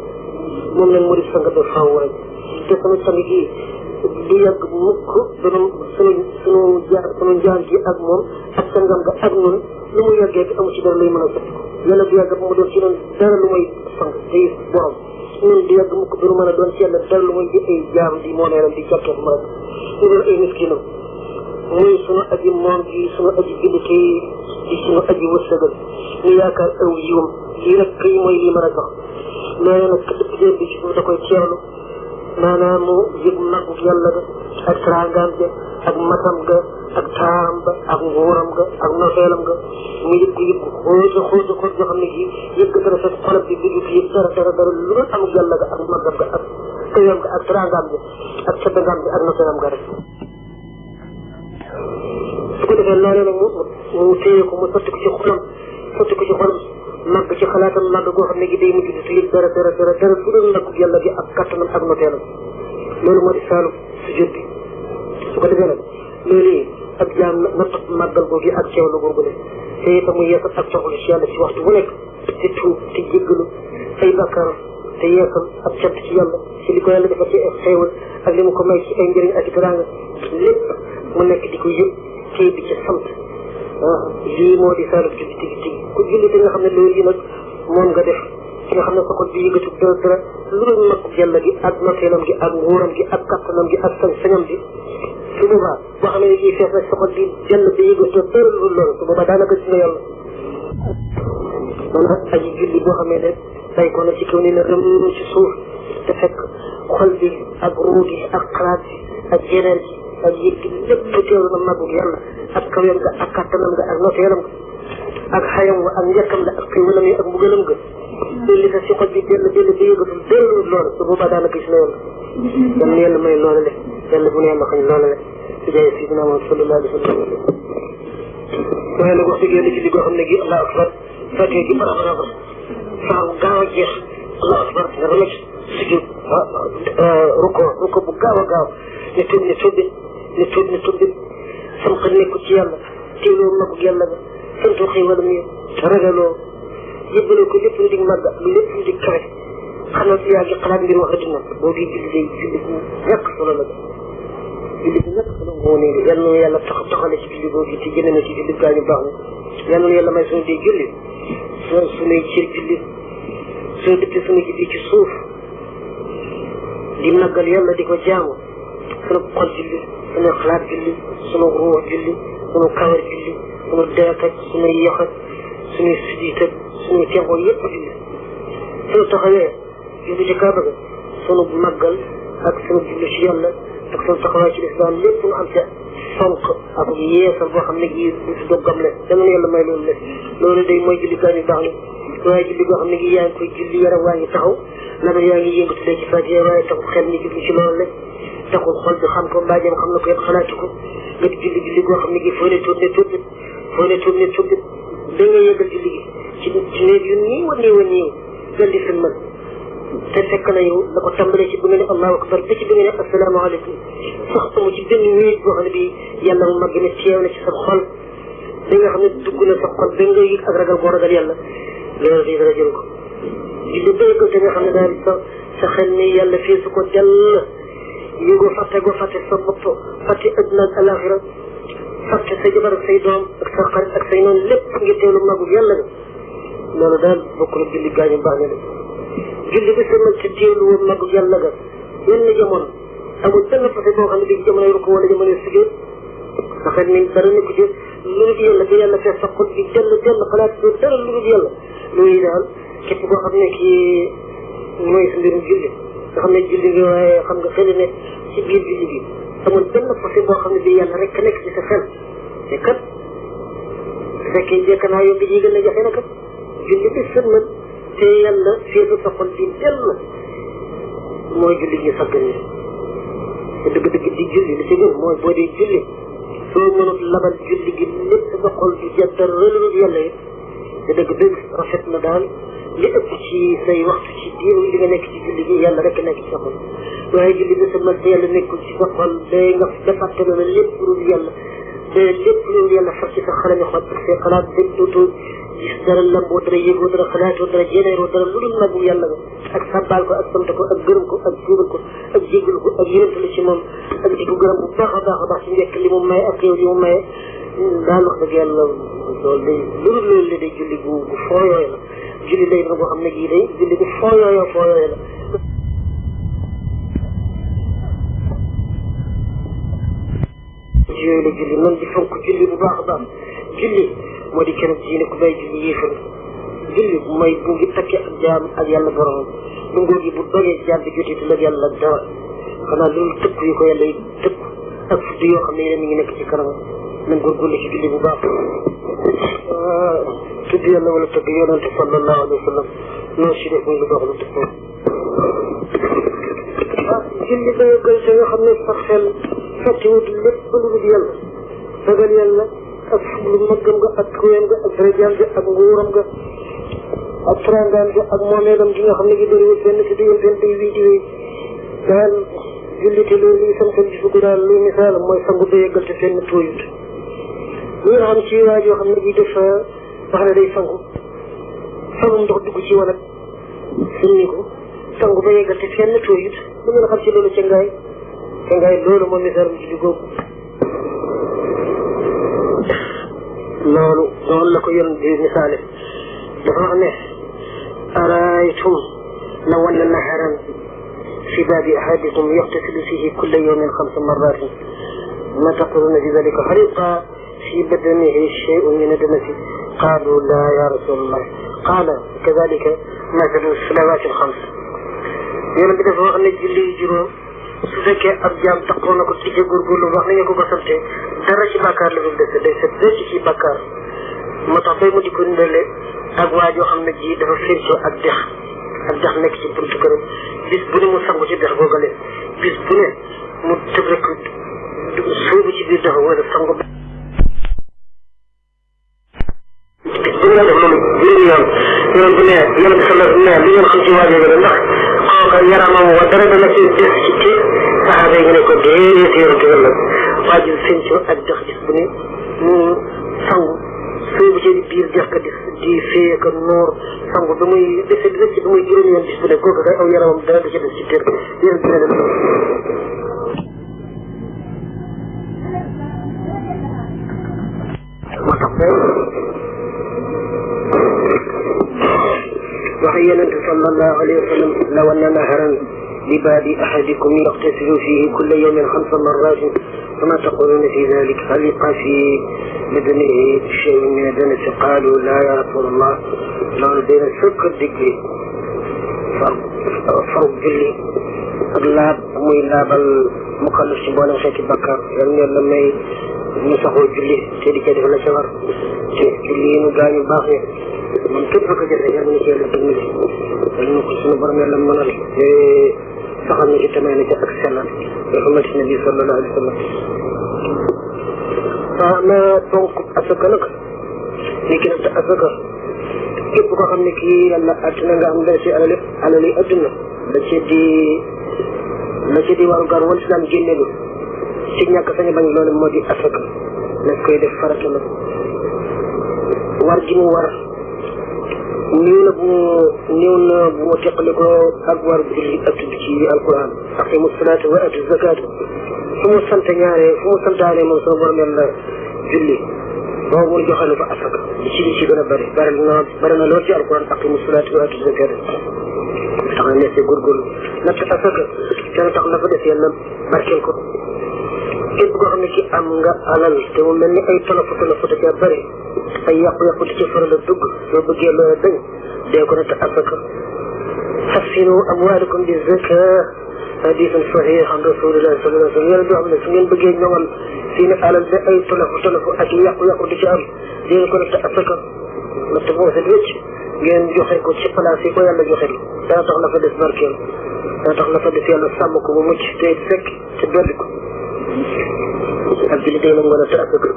moom nag mu di sang ba faw rek te sama sang gi du yàgg mukk dana sunu jaam gi ak moom ak sangam ga ak ñun lu mu yàggee te amu ci dara luy mën a sëpp ko yàlla du yàgg mu doon ci noonu dara lu may sang day borom ñun du yàgg mukk du mën a doon ci yàlla dara lu may di ay jaam di mooneelam di jàkkee mu rek ñu doon ay miskinam muy sunu aji moom gi sunu aji bindite di sunu aji wërsëgal ñu yaakaar aw yiwam lii rek kay mooy lii mën a jox loolu nag dëpp jër bi ci suuf da koy teewlu maanaam mu yëg màggu yàlla ga ak trangaam ga ak matam ga ak taaram ba ak nguuram ga ak nofeelam ga mu yëg ko yëg ko xóot yoo xam ne gi yëg dara fekk xolam bi dudu fi yëg dara lu doon amul yàlla ga ak màggam ga ak kaweem ga ak trangaam ga ak caddangaam ga ak nofeelam ga rek su ko defee loolee nag mu téye ko mu sotti ko ci xolam màgg ci xalaatam màgg goo xam ne gi day mujj di yëg dara fu doon màggu yàlla gi ak kattanam ak noteelam loolu moo di saalu sujjóot bi su ko defee nag loolu ak jaam na topp màggal googu ak ceewlu googu de te itam mu yeesal ak toxlu ci yàlla ci waxtu bu nekk te tuub te jéggalu ay bakkaaram te yeesal ak cant ci yàlla ci li ko yàlla defal ci ay xéewal ak li mu ko may ci ay njëriñ ak i teraanga lépp mu nekk di ko yëg tey bi ci sant lii moo di saalu julli tigi ku julli di nga xam ne loolu yi nag moom nga def ki nga xam ne sa xol bi yëgatu dara lu dul mag yàlla gi ak noteelam gi ak nguuram gi ak kattanam gi ak sañ-sañam gi su boobaa boo xam ne gii fees nag sa xol bi jàll bi yëgatu dara lu loolu su boobaa daanaka gis na yàlla man aji julli boo xam ne day ko na ci kaw ni ne rëm ci suuf te fekk xol bi ak ruu gi ak xalaat bi ak jeneen gi ak yëg gi lépp teewlu na màggu yàlla ak kaweem ga ak kattanam ga ak noteelam ga ak xayam ga ak njëkkam la ak xiwalam yi ak mbugalam ga li sa si xol bi dellu bi yëgatul dellu loolu su boobaa daanaka gis na yàlla yàlla may loolu le yàlla bu ne yàlla xañ loolu le ci jaay sidina Muhammad sallallahu alayhi wa sallam waaye nag wax dëgg yàlla ci li goo xam ne gi allahu akbar fàttee gi bara saa bu gaaw a jeex allahu akbar nga rëcc sujud ruko bu gaaw a gaaw ne tuub sam xel nekku ci yàlla teewloo magu yàlla ga santoo xéewalam yi ragaloo yëbbaloo ko lépp lu di màgg ak lépp lu di kawe xam na yaa ngi xalaat mbir wax adduna boo gi julli day julli bu ñàkk solo la julli bu ñàkk solo moo ne yal na yàlla taxale ci julli boobu te jëme na ci julli gaañu baax na yal na yàlla may suñu dee julli suñuy cër julli soo dëppee suñu julli ci suuf di màggal yàlla di ko jaamu suñu xol julli suñu xalaat julli suñu ruux julli suñu kawar julli suñu deek ak suñu yox ak suñuy sidiit ak suñuy tenqoo yëpp julli suñu taxawee julli ci kaaba ga suñu màggal ak suñu julli ci yàlla ak suñu taxawaay ci lislaam lépp nga am ca fonk ak yeesal boo xam ne gi du si doggam le dama yàlla may loolu le loolu day mooy julli gaañu baax ni waaye julli boo xam ne gi yaa ngi koy julli yaram waa ngi taxaw naka yaa ngi yëngatu ci fatiha waaye taxul xel ni julli ci loolu le taxul xol bi xam ko mbaajeem xam na ko yëpp xalaatu ko nga di julli goo xam ne gi foo ne tuub da nga yëgal julli gi ci néeg yu nii wa nii dal di sëlmal te fekk na yow la ko tàmbalee ci bi nga ne allahu akbar ba ci bi nga ne asalaamaaleykum sax amu ci benn minute boo xam ne bii yàlla mu màgg ne teew na ci sa xol li nga xam ne dugg na sa xol ba nga yëg ak ragal boo ragal yàlla loolu day dara jël ko julli béykat te nga xam ne daal sa xel ni yàlla feesu ko dell yëgoo fàtte sa bopp fàtte adduna ak alaxira fàtte sa jabar ak say doom ak sa xarit ak say noonu lépp ngir teewlu màggu yàlla ga loolu daal bokk na julli gaañu baax na de julli bi sëlmal te teewlu woon màggu yàlla ga yenn jamono amul benn fase boo xam ne bii jamonoy ruku wala jamonoy sujjóot sa xel ni dara nekku ci lu dul yàlla ba yàlla fees sa xol bi dell xalaat bi dara lu dul yàlla loolu daal képp koo xam ne kii mooy sa mbirum julli nga xam ne julli bi waaye xam nga xel ne ci biir julli bi amul benn fase boo xam ne bii yàlla rek nekk ci sa xel te kat su fekkee jekk naa yow bi ji gën a jafe na kat julli bi sëlmal te yàlla feesu sa xol bi dell mooy julli gi saggan ni te dëgg-dëgg di julli li ci gën mooy boo dee julli soo mënut labal julli gi lépp sa xol bi jàddar rëlul yàlla it te dëgg-dëgg rafet na daal li ëpp ci say waxtu ci diir li nga nekk ci julli gi yàlla rek nekk ci sa xol waaye julli bi sëlmal te yàlla nekkul ci sa xol day nga defatte na la lépp lu yàlla te lépp lu yàlla far ci sa xalami xol ak say xalaat dëgg dootoo gis dara lamboo dara yëgoo dara xalaatoo dara jéneeroo dara lu dul nagu yàlla nga ak sàbbaal ko ak sant ko ak gërëm ko ak tuubal ko ak jégal ko ak yërëmtalu ci moom ak di ko gërëm bu baax a baax ci njëkk li mu maye ak yow li mu maye daal wax dëgg yàlla loolu day lu dul loolu li day julli gu fooyooy la julli day na boo xam ne gii day julli gu fooyooy la yooyu la julli man di fonk julli bu baax a baax julli moo di keroog diine ku bay julli yéefar julli mooy bu ngi takkee ak jaam ak yàlla borom bu ngóor gi bu dogee jaam bi jotitu la yàlla dara xanaa loolu tëkk yu ko yàlla yi tëkk ak fudd yoo xam ne yeneen mi ngi nekk ci kanam nañ góorgóorlu ci julli bu baax tudd yàlla wala tëgg yonente sallallahu alayhi wa sallam noonu si def muy lu baax lu tëkk julli ba yëggal te nga xam ne sax xel fàttewut lépp lu dul yàlla ragal yàlla ak lu maggam nga ak kuwéem nga ak darajaam ga ak nguuram ga ak trangaan ga ak moomeelam gi nga xam ne gi bëriwul benn si diggante day wii di wéy daal jullite loolu yi sam xel gisu ko daal luy misaal mooy sangu ba yëggal te fenn tooyut li nga xam ci waaj yoo xam ne gi dafa wax ne day sangu ndox dugg ci wanag sënni ko sangu ba yëggal te fenn tooyut lu ngeen xam ci loolu ca ngaay loolu mooy misaalam julli googu loolu noonu la ko yoon di misaale dafa wax ne araaytum law anna naharan fi baabi ahadikum yaxtasilu fihi kulla yawmin 5 marratin ma taquluna fi dalika hal yabqa fi badanihi shay'un min ad-danasi qaalu la ya rasulallah qaala kadalika mathalu salawaati al-5 yoon bi dafa wax ne julli juróom su fekkee ab jaam taxaw na ko ci góorgóorlu wax nañu ko sante dara ci bàkkaar la dul dese day set rëcc ci bàkkaar moo tax bay mu di ko ndale ak waa joo xam ne ji dafa féncoo ak dex nekk ci buntu këram bis bu ne mu sangu ci dex googale bis bu ne mu tëb rek sóobu ci biir dex wala sangu bis bu ne def loolu juróomi yoon bu ne yoon bi sala ne li ngeen xam ci waa jooju ndax kooka yaramam wa dara dana ci des ci kii saxaaba yi ne ko déedéet yoon bi la waa ji féncoo ak dex gis bu ne mu sangu soobu ci biir dex ka di fee ka noor sangu ba muy dese rëcc ba muy juróomi yoon bis bu ne kooku kay aw yaramam dara du ci des ci kër yéen bi ne moo tax wax yonente sallallahu alayhi wa sallam law anna naharan li baabi ahadikum yaxtasilu fihi kulla yawmin 5 marratin fama taquluna fi dalik hal yabqa fi badanihi shay'un min ad-danasi qaalu la ya rasulallah loolu dina sëkk digg faru julli ak laab muy laabal mukallaf ci mboolem xeeti bakkar yal na la may ñu saxoo julli te di ca def la ca war te julli yi nu gaañu baax ne man képp ko jëfe yal na ci yàlla dimbali yal na ko suñu borom yàlla mënal te saxal na ci tamee na ca ak sellal bi xamante nabi sallallahu alayhi wa sallam na donc asaka nag léegi nag asaka képp ko xam ne kii yàlla àttina nga am dara ci alali adduna la ci di waru gar wal islam génne lu ci ñàkk sañ bañ loolu moo di asaka lañ koy def farata la war gi mu war néew na bu mu teqali ko ak war julli ak tudd ci alquran aqimu salaata wa atu zakaata fu mu santaane moom sama borom yàlla julli boobu mu joxe fa asaka li ci gën a bari na lool ci alquran aqimu salaata wa atu zakaata tax na nekk góorgóorlu natt asaka dana tax la fa def yàlla barkeel ko képp koo xam ne ki am nga alal te mu mel ni ay tolofu da caa bëri ay yàqu-yàqu di ci faral a dugg soo bëggee loola dañ dee ko natt asaka fassinu amwaalakum bi zaka hadiisun sahiih an rasuulillahi sallallahu alayhi wa sallam yàlla doo xam ne su ngeen bëggee ñoŋal fii ne alal de ay tolofu ak yàqu-yàqu di ci am dee ko natt asaka natt boo set wécc ngeen joxe ko ci place yi ko yàlla joxe dana tax la fa des barkeel dana tax la fa des yàlla sàmm ko mu mucc te fekk te dolli ko ak julli day nag wala te asaka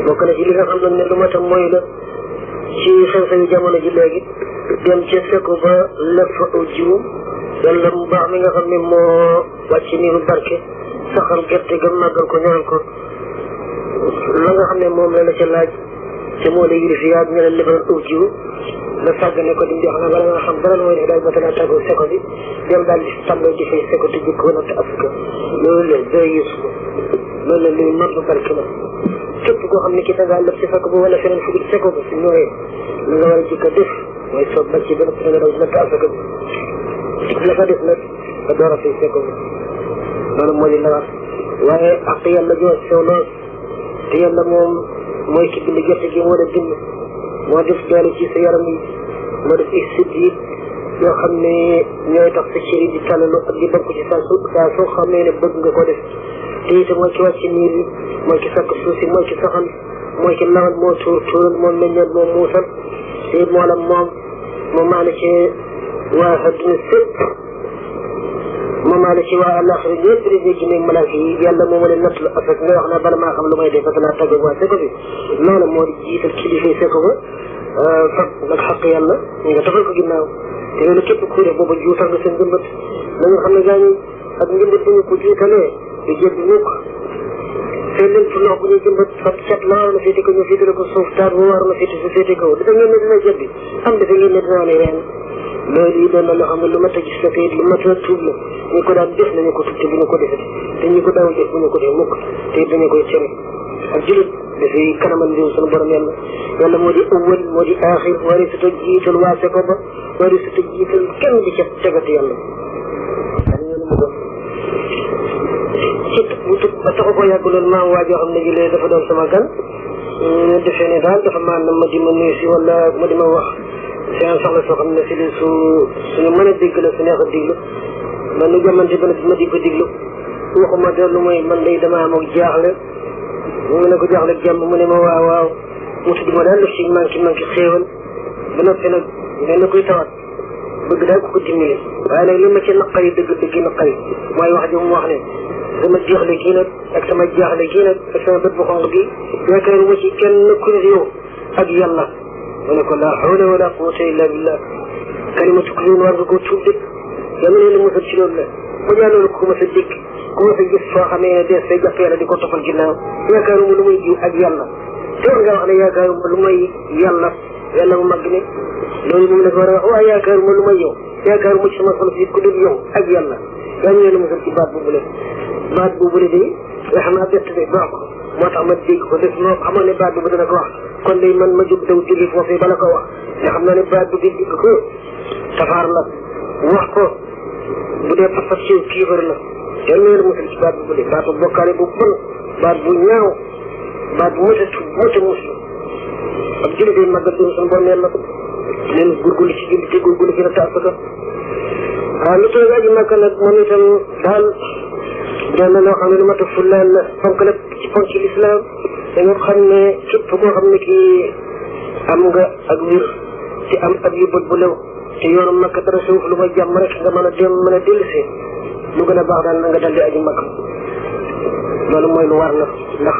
bokk na ci li nga xam nag ne lu ma tam mooy la ci xew-xewi jamono ji léegi dem ca fekku ba lef fa aw jiwu yàlla mu baax mi nga xam ne moo wàcc niiru barke saxal gerte ga màggal ko ñaan ko la nga xam ne moom la ca laaj te moo la yilif yaa ñu leen lebal aw jiwu nga sàggane ko di jox na bala nga xam dara mooy def daal ba tana tàggoo seko bi dem daal di tàmbali di fay seko te jikko natt asaka loolu la day yus ko loolu la luy mar bu barke la képp koo xam ne ki da ngaa lëb si fekk ba wala feneen fu seko ba su ñëwee li nga war a jikko def mooy soo bàcc ba nga daw natt asaka bi la fa def nag nga door a fay seko bi loolu moo di la war waaye ak yàlla joo sew lool te yàlla moom mooy ki bind gerte gi moo la bind moo def doole ci sa yaram yi moo def ay siddiit yoo xam ne ñooy tax sa cër yi di tàllalu ak di banku ci saa soo xamee ne bëgg nga ko def te itam mooy ki wàcc niir bi mooy ki sakk suuf si mooy ki saxal mooy ki lawal moo tuural moo meññal moo muusal te it moo la moom maa la ci waa adduna sépp moom maa la ci waa àllaaxira ñëpp di dégg ne malaaka yi yàlla moo ma leen natt la afek nga wax naa bala maa xam lu may def parce que naa tàgg waa seko bi loolu moo di jiital kilifa seko ba fag nag xaq yàlla ñu nga tafal ko ginnaaw te loolu képp ku def booba juutal nga seen jëmbat nañu xam ne gaañu ak njëmbat bu ñu ko juutalee di jëb bi mukk te leen fu ndox bu ñuy jëmbat fat set la waroon a féete ko ñu féetale ko suuf taat bu waroon a féete su féete kaw dafa ngeen ne dina jëb bi am dafa ngeen ne dina ne reen loolu yi doon na loo xam ne lu mat a gis la te it lu mat a tuub la ñu ko daan def nañu ko tuub te bu ñu ko defee te ñu ko daaw def bu ñu ko def mukk te it dañu koy tere ak julit dafay kanamal ndiw sunu borom yàlla moo di awwal moo di aaxir wari su ta jiital waa seko ba wari su ta jiital kenn di ca tegati yàlla ba taxu ko yàgg loolu maam waa joo xam ne ji léegi dafa doon sama gan ñu defee ne daal dafa maanaam ma di ma nuyu si wala ma di ma wax seen soxla soo xam ne si li suñu mën a dégg la su neex a déglu man nu jamante ba ma di ko déglu waxuma de lu mooy man day dama am ak jaaxle mu ne ko jaaxle jàmm mu ne ma waaw mu tudd ma daal def si manqué xéewal ba noppi nag mel na koy tawat bëgg daal ko dimbali waaye nag li ma ci naqari dëgg naqari mooy wax ji mu wax ne sama jeexle kii nag ak sama jaaxle kii nag ak sama bët bu xonq gi yaakaaru ma ci kenn ku ne yow ak yàlla mu ne ko laa hawla wala quwwata illa billah kalimatu ko war nga koo tuub de yàlla ne la musal ci loolu la mu ñaan loolu ko ma sa dégg ku ma sa gis foo xamee ne dees fay jàpp yàlla di ko toppal ginnaaw yaakaaru ma lu may jiw ak yàlla te war nga wax ne yaakaaru ma lu may yàlla mu mag ne loolu moom la ko war a wax waaye yaakaaru ma lu may yow yaakaaru ma ci sama xol si ku dul yow ak yàlla yaa ngi leen a musal ci baat boobu de nga xam naa bett de baax ko moo tax ma dégg ko def moo xamoon ne baat boobu dana ko wax kon day man ma jóg daw jóge foofu bala ko wax nga xam naa ne baat bu dégg ko tafaar la wax ko bu dee pas-pas ci kiifar la yaa ngi leen a musal ci baat boobu de baat bu bokkaale bu bon baat bu ñaaw baat bu mota muslu ak julli day màggal doon suñu borom yàlla leen góorgóorlu ci julli te góorgóorlu ci na taas ko waaw lu tooga aji Makka nag moom itam daal doon na loo xam ne lu mat a fullaal la fonk la ci fonk ci lislaam dañoo xam ne képp koo xam ne kii am nga ak wir te am ab yóbbal bu lew te yoonu Makka dara suuf lu may jàmm rek nga mën a dellu si lu gën a baax daal na nga daldi aji Makka loolu mooy lu war la ndax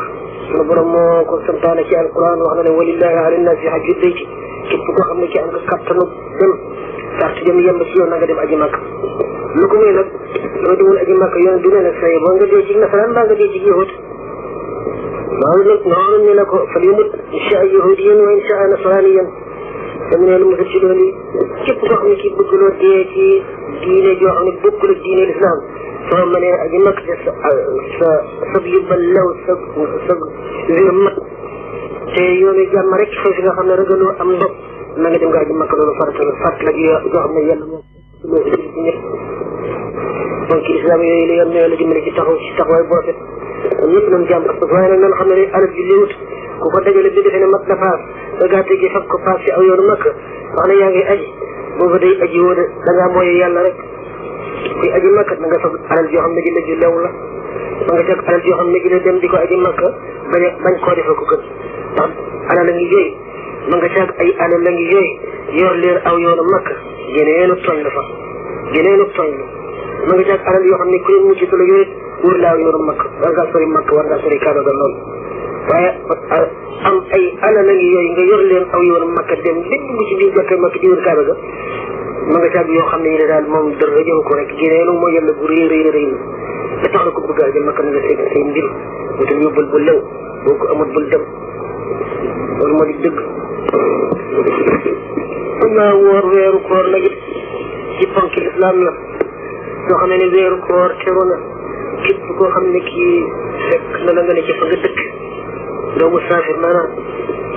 sunu borom moo ko santaane ci alquran wax na ne walillahi ala nnaasi hajjul bayti képp koo xam ne ki am nga kattanu dem carte jëm yemb ci yow na nga dem aji màkk lu ko muy nag doo demul aji màkk yoon du ne nag say boo nga dee ci nasaraan mbaa nga dee ci yahut noonu ne la ko fal yumut insha yahudiyan wa insha nasraniyan dama ne lu mu ci loolu képp koo xam ne kii bëgg loo dee ci diine joo xam ne bokkul ak diine l'islam soo mënee aji màkk sa yóbbal lew sa wér mat te yoonu jàmm rek xëy fi nga xam ne ragaloo am ndox na nga dem nga aji màkk loolu farata la fàtt la joo xam ne yàlla moom ñëpp donc islam yooyu la yoon la dimbali ci taxawaay bu rafet ñëpp nañ jàmm waaye nag nan xam ne alal ji liwut ku ko dajale bi defe ne mat na paas da ngaa tegi fab ko paas ci aw yoonu màkk wax ne yaa ngi aji booba day aji woo de da ngaa mooy yàlla rek kuy aji màkk na nga fab alal joo xam ne ji la ju lew la ma nga jag alal joo xam ne ji la dem di ko aji màkk bañ koo defal ko gën ndax alal la ngi yooyu ma nga jag ay alal la ngi yooyu yor leer aw yoonu màkk geneenu tooñ la fa geneenu tooñ la ma nga jag alal yoo xam ne ku leen mucc la yooyu wër laa yoonu màkk war ngaa sori màkk war ngaa sori kaaba ga lool waaye am ay alal la ngi yooyu nga yor leen aw yoonu màkk dem lépp bu ci biir jàkkee màkk di wër kaaba ga ma nga jag yoo xam ne yi daal moom dara jëru ko rek geneenu moo yàlla bu rëy rëy rëy la tax na ko bëgg a jël màkk nga teg say mbir wutal yóbbal bu lew boo ko amul bul dem loolu moo di dëgg xam naa woor weeru koor nag it ci ponk islam la soo xam ne weeru koor teru na képp koo xam ne kii fekk na la nga ne ci fa nga dëkk doo musaafir maanaam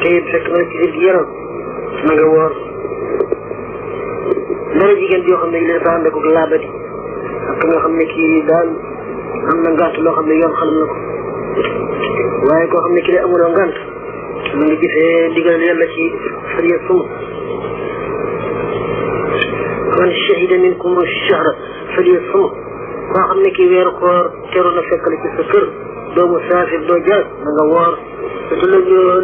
te it fekk na la ci biir yaram na nga woor dara jigéen joo xam ne yi dafa ànd ak laabadi ak nga xam ne kii daal am na ngànt loo xam ne yoon xam na ko waaye koo xam ne kii amuloo ngànt mu ngi gisee ndigal yàlla ci fariya sum man shahida minkum ash-shahra faliya sum koo xam ne kii weeru koor teru na fekk la ci sa kër doo musaafir doo jaas na nga woor te la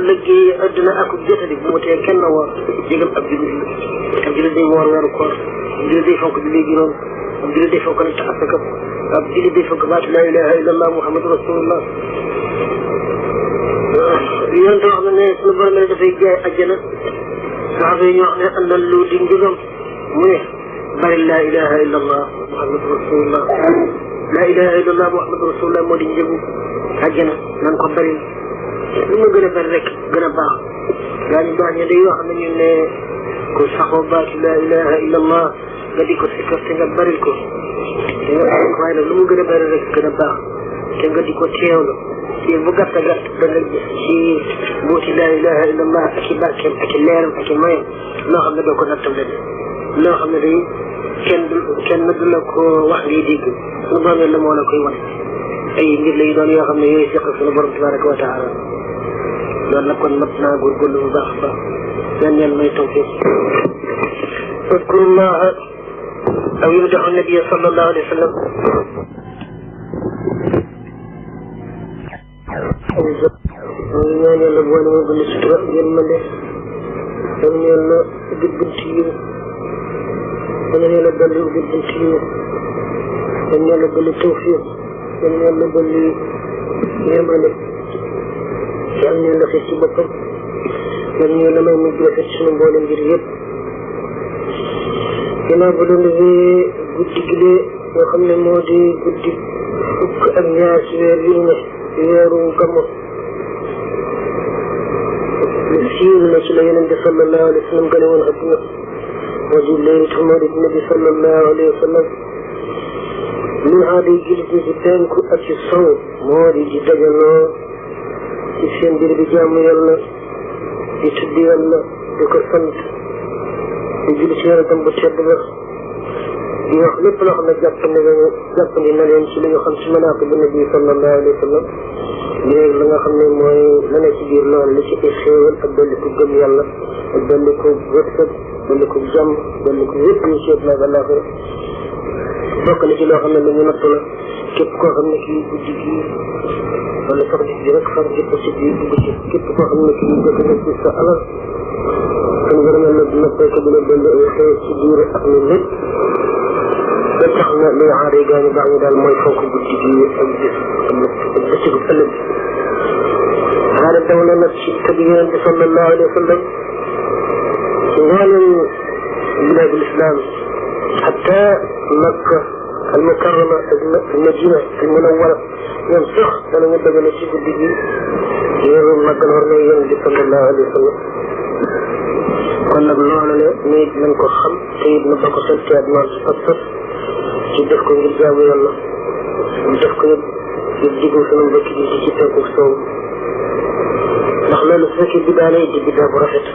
liggéey adduna ak jotali bu mu tee kenn woor jégam ab jullit day woor weeru koor ab jullit day fonk julli juróom ab jullit day fonk natt asaka ab jullit day fonk baatu laa ilaha illa allah muhammadu rasulullah yonte wax na ne sunu borom ne dafay jaay àjjana saxaaba yi ñu wax ne àndal lu di njëgam mu ne bari laa ilaha illa allah muhammadu rasulullah laa ilaha illa allah muhammadu rasulullah moo di njëgu àjjana nan ko bari lu mu gën a bari rek gën a baax gaa ñu baax ñe day wax nañu ne ko saxoo baatu laa ilaha illa allah nga di ko sikkar te nga baril ko te nga baril ko waaye nag lu mu gën a bari rek gën a baax te nga di ko teewlu ci bu gàtt a gàtt da nga gis ci mbooti laa ilaha illa allah ak i barkeem ak i leeram ak i mayam loo xam ne doo ko nattam de loo xam ne day kenn du la ko wax ngay dégg suñu borom yàlla moo la koy wane ay mbir la yu doon yoo xam ne yooyu seq suñu borom tabaraka wa taala loolu nag kon mat naa góorgóorlu bu baax a baax yan yàlla may tawfiq udkurullaha aw yumdahu nabiyya sallallahu alayhi wa sallam ñaan yàlla boole ma gën a sutura yërmande ñaan yàlla ubbi bunt yi ñaan yàlla dolli ubbi bunt yi ñaan yàlla dolli tawfiq ñaan yàlla dolli yërmande ñaan yàlla xëy ci boppam ñaan yàlla may mujj rafet sunu mboole mbir yëpp ginnaaw bu doon defee guddi gi de yoo xam ne moo di guddi fukk ak ñaar ci weer yu ne weeru Gammu lu siiw na ci la yonente sallallahu alayhi wa sallam gane woon adduna moo di laylatu mawlid nabi sallallahu alayhi wa sallam li aaday jullit ñi ci penku ak ci sow moo di dajaloo ci seen biir di jaamu yàlla di tudd yàlla di ko sant di julli ci yonentam bu tedd ba di wax lépp loo xam ne jàppandi na leen ci li nga xam ci manaaqibu nabi sallallahu alayhi wa sallam léegi la nga xam ne mooy la ne ci biir loolu li ci ay xéewal ak dolli ko gëm yàlla ak dolli ko wërsëg dolli ko jàmm dolli ko yëpp ñu ci àdduna ak àllaaxira bokk na ci loo xam ne lu ñu natt la képp koo xam ne kii guddi gii wala sax bis bi rek far jëpp ci biir dugg ci képp koo xam ne kii jot na ci sa alal kon gërëmal la nappee ko dina dolli ay xéewal ci biir ak ñu lépp ba tax na li aaree gaa ñu baax ñu daal mooy fonk guddi gii ak bis ak bëccëgu ëllëg xaaral daw na nag ci tëdd yonente sallallahu alayhi wa sallam ci mboolem بلاد الإسلام حتى مكة المكرمة المدينة المنورة ينصح أن يبدأ نشيد به يوم مكة الهرمية صلى الله عليه وسلم kon nag loolu la nit nañ ko xam te it na ba ko sante ak noonu si pas-pas ci def ko ngir jaamu yàlla def ko it ngir diggu sunu mbokk yi ci penku soow ndax loolu su fekkee bidaa lay di bidaa bu rafet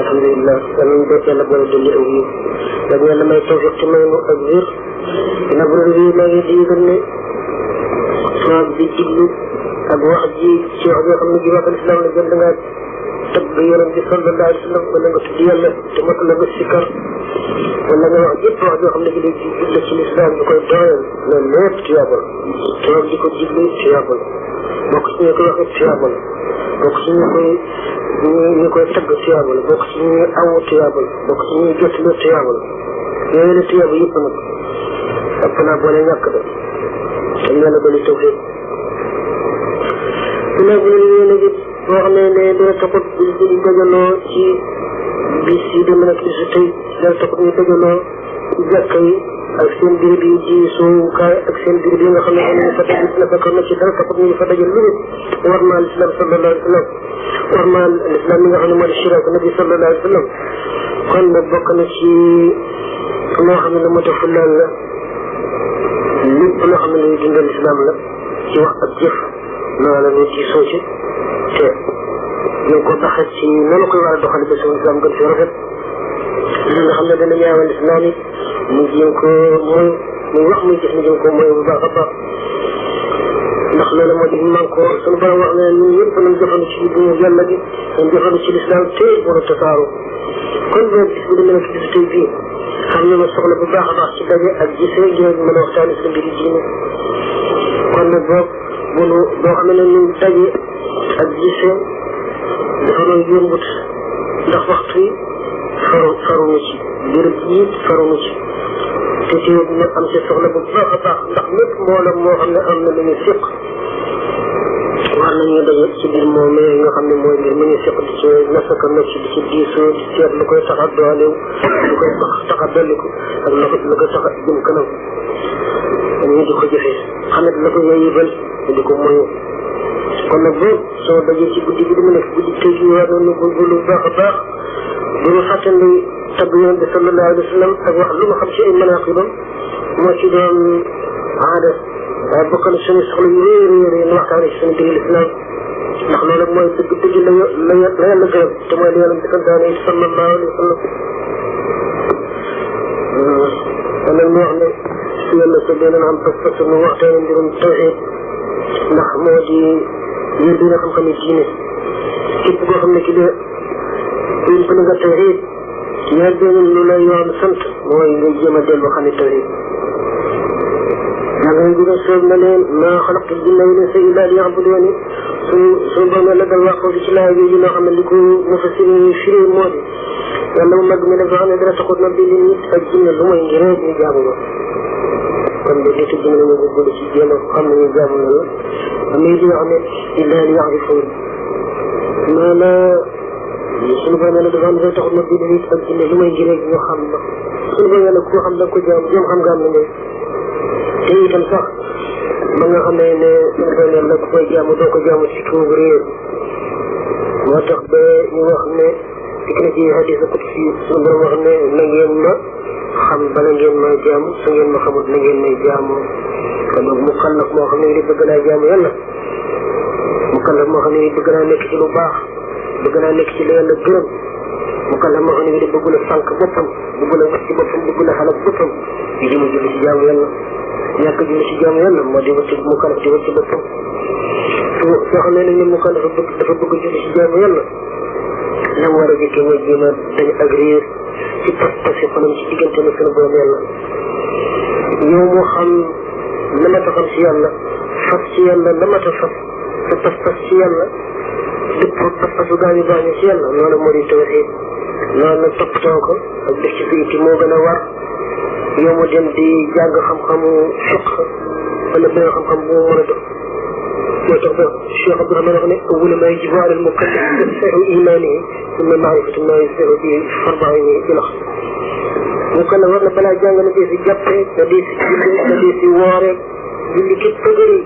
alhamdulilah yàlla ñu def yàlla boole dolli aw yiw yàlla yàlla may tawfiq ci may nu ak wér dina bu doon wii maa ngi di yëgal ne soog bi diglu ak wax ji ci wax joo xam ne ji waxal islam la jël da ngaa tëgg yonent bi sallallahu alayhi wa sallam wala nga tudd yàlla te mot la nga sikkar wala nga wax yëpp wax joo xam ne gi day jublu ci lislaam bi koy dooleel loolu lépp tuyaabal toog di ko jublu tuyaabal bokk ci ñu koy wax tuyaabal bokk ci ñu koy tëgg tuyaabal bokk ci ñuy awu tuyaabal bokk ci ñuy jottali tuyaabal yooyu la tuyaaba yëpp nag ëpp naa boole ñàkk de am yàlla bali tawfiq dina bu leen yéen a gis wax ne ne dina taxut di dajaloo ci bis yi dem nag bisu tey dina taxut ñu dajaloo ci jàkka yi ak seen béréb yi ji sowukaay ak seen béréb yi nga xam ne ñu fa daje dina fekk na ci dara taxut ñu fa daje lu war maa l'islam sallallahu alayhi wa sallam war maa l'islam mi nga xam ne moo di shiraak nabi sallallahu alayhi wa sallam kon nag bokk na ci loo xam ne lu ma def laal la lépp loo xam ne luy dundal islam la ci wax ak jëf loolu la ñu diisoo ci te ñu ko doxee ci noonu koy war a doxale ba suñu islam gën fi rafet li nga xam ne dana ñaawal islam it mu jéem ko muy wax muy gis mu jéem ko mooy bu baax a baax ndax loolu moo di man ko suñu borom wax ne ñun yëpp nañ jëfandu ci diine yàlla gi nañ jëfandu ci l'islam te war a tasaaroo kon boobu bis bu demee ci bisu tey bii xam ne ma soxla bu baax a baax ci daje ak gisee ngir mën a waxtaane suñu mbiri diine kon nag boobu boo xam ne ñu daje ak gisee dafa doon yombut ndax waxtu yi faruñu ci béréb yi faruñu ci te teewul ñu am ci soxla bu baax a baax ndax lépp mbooloo moo xam ne am na lu ñu fiq war nañu daje ci biir moom nga xam ne mooy mbir mu ñu fiq di ci nasaka na ci di ci diisoo di seet lu koy tax a doolew lu koy tax a dolliku ak lu koy tax a jëm kanam ñu di ko jëfee xamet la ko yeyibal di ko moyu kon nag boobu soo dajee ci guddi gi dama nekk guddi tey gi war nañu góorgóorlu bu baax a baax bu ñu fàttali tagg yonent bi sallallahu alayhi wa sallam ak wax lu ma xam ci ay manaqibam moo ci doon aada waaye bokk na suñu soxla yu réer ñu waxtaane ci suñu digg l'islam ndax loolu mooy dëgg la yàlla gërëm te mooy li yàlla bi santaane sallallahu alayhi wa sallam kon nag mu wax ne si yàlla sa beneen am pas-pas nu waxtaane mbirum tawhid ndax moo di yéen bi nga xam-xam ne diine képp koo xam ne ki de yéen ko nga tawhid ñaar beneen lu la yoon sant mooy nga jéem a dellu xam ne tawhid yàlla ñu gën a soob na leen maa xalaqtul jinna wal insa illa liya'buduni suñu borom yàlla dal wax ko ci laay bi loo xam ne li ko mufassir yi firi moo di yàlla mu mag mi dafa xam ne dara taxut na bi nit ak jinne lu mooy ngir ñu jaamu ko kon de nit jinne ñu góorgóorlu ci jéem a xam ne ñu jaamu na la am yi nga xam ne illa liya'rifun maanaam suñu borom yàlla dafa xam ne dara taxut na bi nit ak jinne lu mooy ngir ñu xam la suñu borom yàlla ku xam da ko jaam jëm xam nga am na ngay te itam sax mën nga xam ne suñu borom yàlla ku koy jaamu doo ko jaamu ci tuub réer moo tax ba ñu wax ne dikk na ci hadis qudsi suñu borom wax ne na ngeen ma xam bala ngeen ma jaamu su ngeen ma xamut na ngeen may jaamu kon nag mu kallaf moo xam ne ngi bëgg naa jaamu yàlla mu kallaf moo xam ne ngi bëgg naa nekk ci lu baax bëgg naa nekk ci li yàlla gërëm mu kallaf moo xam ne ngi bëgg la sànq boppam bëgg la wacc boppam bëgg la xalak boppam di jëm a julli ci jaamu yàlla ñàkk julli ci jaamu yàlla moo di wacc mu kallaf di wacc boppam soo xam ne nag mu kallaf dafa bëgg julli ci jaamu yàlla la mu war a jëkkee mooy jéem a dañ ak réer ci pas-pas yi xolam ci diggante na sunu borom yàlla yow moo xam la ma ta xam ci yàlla fas ci yàlla la ma ta fas sa pas-pas ci yàlla dëpp pas-pasu gaañu gaañu ci yàlla loolu moo di tawxiid loolu nag toppatoo ko ak def ci biir moo gën a war yow mu dem di jàng xam-xamu fiq wala beneen xam-xam bu mu mën a def moo tax ba Cheikh Abdourahmane wax ne awwala ma yajibu ala al-mukallaf tasxiixu imaanihi summa maarifatu ma yastahiqu bihi fardu aynihi bil axs mu ko la war na balaa jàng na dee si jàppee na dee si julli na dee si wooree julli képp tëgëri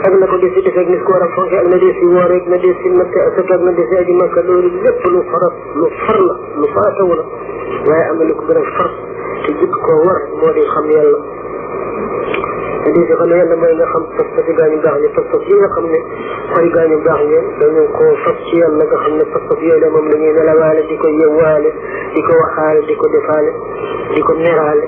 ak na ko dee si defee ak ni ko war a fonke ak na dee si wooree na dee si natte asaka ak na dee si aji makka loolu lépp lu far la lu faratawu la waaye am na lu ko gën a far te jëkk koo war moo di xam yàlla te di xam ne yàlla mooy nga xam pas-pas gaañu baax ñi pas-pas yi nga xam ne xori gaañu baax ñi dañu koo fas ci yàlla nga xam ne pas-pas yooyu la moom la ñuy nelawaale di ko yewaale di ko waxaale di ko defaale di ko neraale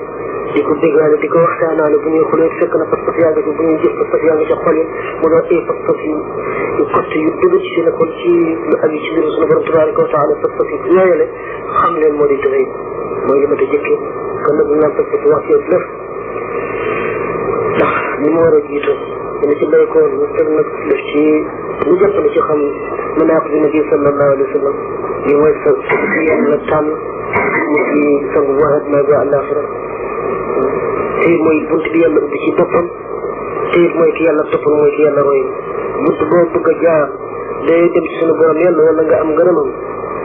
di ko déggaale di ko waxtaanaale bu ñuy xulee fekk na pas-pas yaa ngi ci bu ñuy jëf pas-pas yaa ngi ci xol yi mu doon ay pas-pas yu coste yu dëgg ci seen xol ci lu aju ci mbiru sunu borom tabaraka wa taala pas-pas yi yooyale xam leen moo di tawhid mooy li ma ta jëkkee kon nag ñu naan pas-pas wax ci lépp ndax li mu war a jiitu dina ci béy ko ñu teg nag def ci ñu jàppale ci xam manaq bi nabi sallallahu alayhi wa sallam yi mooy sa ci yàlla tànn mu ci sangu wahat ma bi àllaaxira te mooy bunt bi yàlla ubbi ci boppam te mooy ki yàlla toppal mooy ki yàlla roy bunt boo bëgg a jaar day dem ci sunu borom yàlla wala nga am ngërëmam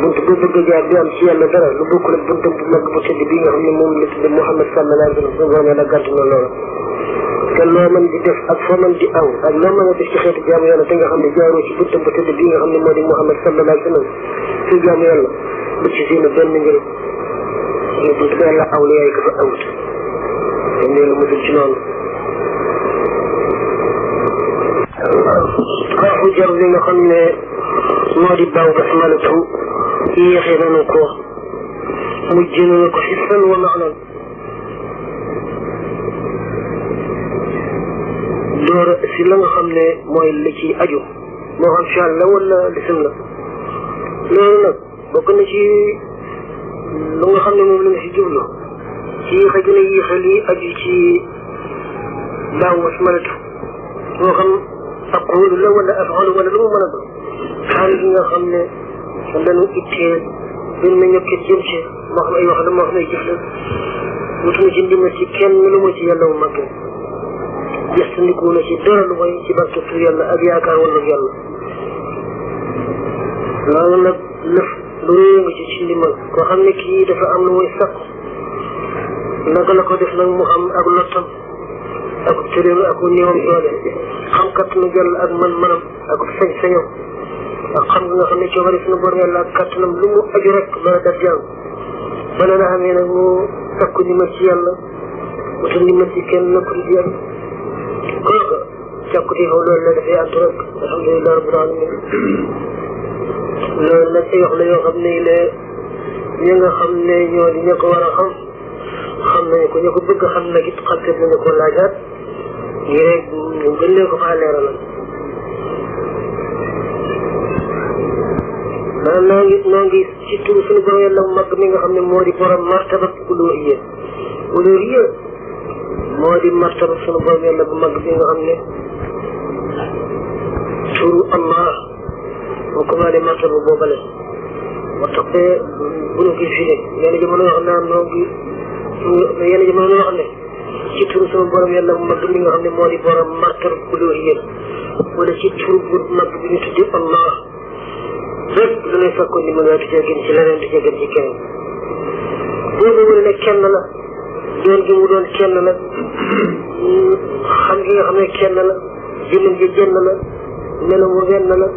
bunt boo bëgg a jaar di am ci yàlla dara lu bokkul ak buntam bu mag bu tëdd bi nga xam ne moom la tudde Muhammad sallallahu alayhi wa sallam sunu borom yàlla gàtt na loolu te loo mën di def ak foo mën di aw ak loo mën a def ci xeetu jaamu yàlla te nga xam ne jaaroo ci buntam bu tëdd bi nga xam ne moo di Muhammad sallallahu alayhi wa sallam su jaamu yàlla bu ci seen benn njëriñ ñu bunt ba yàlla aw la yaay ko fa awut te nee na musul ci noonu xaafu jar li nga xam ne moo di baaw basmalatu yéexee nañu ko mujj nañu ko xissan wa maanan door si la nga xam ne mooy li ci aju moo xam ci àlla wala lisim la loolu nag bokk na ci lu nga xam ne moom la nga si jublu ci yéexe gën a yéexe li aju ci baaw basmalatu moo xam aqulu la wala afalu wala lu mu mën a doon xaal gi nga xam ne dañu itteel benn ñokkit jëm ci moo xam ay wax la moo xam ay jëf la wutuma ci ndimbal ci kenn lu ma ci yàlla mu màgg gëstandiku na ci dara lu may ci barke tur yàlla ak yaakaar wala yàlla loolu nag lëf lu réy nga ci ndimbal koo xam ne kii dafa am lu muy sax naka la ko def nag mu xam ak lottam ak tëréem ak néewam doole xam kattanu yàlla ak man-manam ak sañ-sañam ak xam nga xam ne coobare suñu borom yàlla ak kattanam lu mu aju rek loola daf jaam ba na la xamee nag mu sakku ndimbal ci yàlla wutal ndimbal ci kenn na ko di yàlla kooka càkkute xaw loolu la dafay àddu rek alhamdulilah rabbil alamin loolu nag ay wax la yoo xam ne ne ñi nga xam ne ñoo di ña ko war a xam nañu ko ña ko bëgg xam nag it xam seet nañu ko laajaat ñi rek ñu gën leen ko faa leeralal maanaam noo ngi ci turu suñu borom yàlla mu mag mi nga xam ne moo di borom martaba uluhiyya moo di martaba suñu borom yàlla bu mag bi nga xam ne turu Allah moo ko maa di martaba boobale moo tax te bu ñu koy firi yenn jamono wax naa noo ngi yenn jamono wax ne ci turu suñu borom yàlla bu mag mi nga xam ne moo di borom martaba uluhiyya wala ci turu bu mag bi ñu tuddi Allah lépp lu lay sakkoon ni mën a du ca gën ci leneen du ca gën ci kenn boobu mu ne kenn la doon gi mu doon kenn la xam gi nga xam ne kenn la jëmmam ji jenn la melo mu wenn la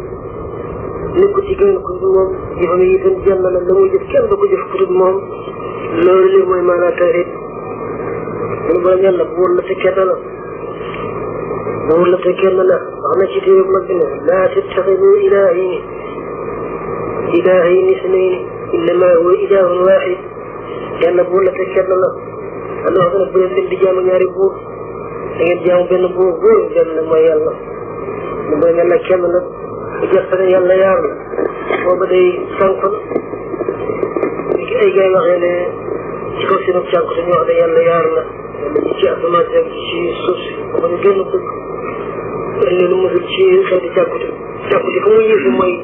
nekkul ci gën ko moom jëfam yi itam jenn la la muy jëf kenn du ko jëf ku dul moom loolu li mooy maanaa tawhid munu borom yàlla buur la te kenn la buur la te kenn la wax na ci téere mag bi ne laa tattaxidu إلهين اثنين إنما هو إله واحد yàlla buur la te kenn la Allah wax nag bu leen di jaamu ñaari buur da ngeen jaamu benn buur benn mooy yàlla lu mooy yàlla kenn la bu jàpp ne yàlla yaar la booba day sànq la ay gars yi waxee ne ci kaw seenub cànk dañuy wax ne yàlla yaar la yàlla ñi ci asamaan si ak ci suuf si ba ñu génn bëgg leen lu musul ci xeeti cànkute fu mu yëfi mooy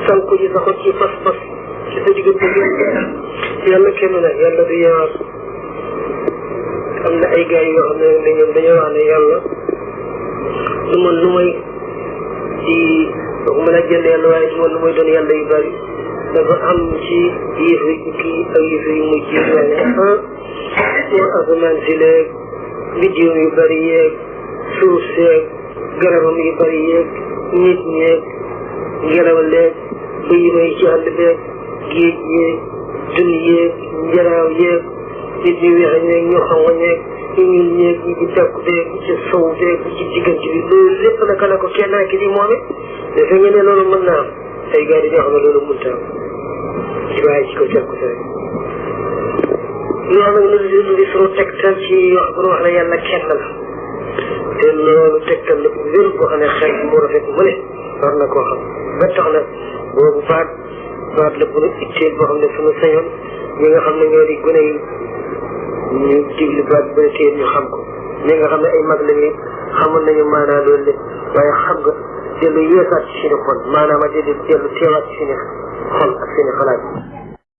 sànq ji saxoon ci pas-pas ci sa diggante yàlla kenn la yàlla du yaar am na ay gars yoo xam ne ñoom dañoo wax ne yàlla du mën lu may di mën a jënd yàlla waaye du mën lu may doon yàlla yu bari dafa am ci yëf yu kii ak yëf yu mujj waaye seen asamaan si leeg biddiw yu bëri yeeg suuf seeg garabam yu bëri yeeg nit ñeeg ngelaw leeg bëy may ci àll beeg géej yeeg dun yeeg njaraaw yeeg nit ñu weex ñeeg ñu xonq ñeeg ñu ñuul ñeeg ñi ci dakku beeg ñi ci sow beeg ñi ci diggante bi loolu lépp naka la ko kenn rek di moome dafa nga ne loolu mën naa am ay gars yi ñoo xam ne loolu mënta am ci waaye ci ko càkku rek loolu nag lu di sunu tegtal ci wax bu nu wax ne yàlla kenn la te loolu tegtal la bu wér boo xam ne xel mu rafet mu ne war na koo xam ba tax na boobu baat la bu nu itteel boo xam ne sunu sañoon ñi nga xam ne ñoo di gune yi ñu diglu baat ba teel ñu xam ko ñi nga xam ne ay mag lañu xamoon nañu maanaa loolu lépp waaye xam nga dellu yeesaat ci suñu xol maanaam a dellu teewaat ci suñu xol ak suñu xalaat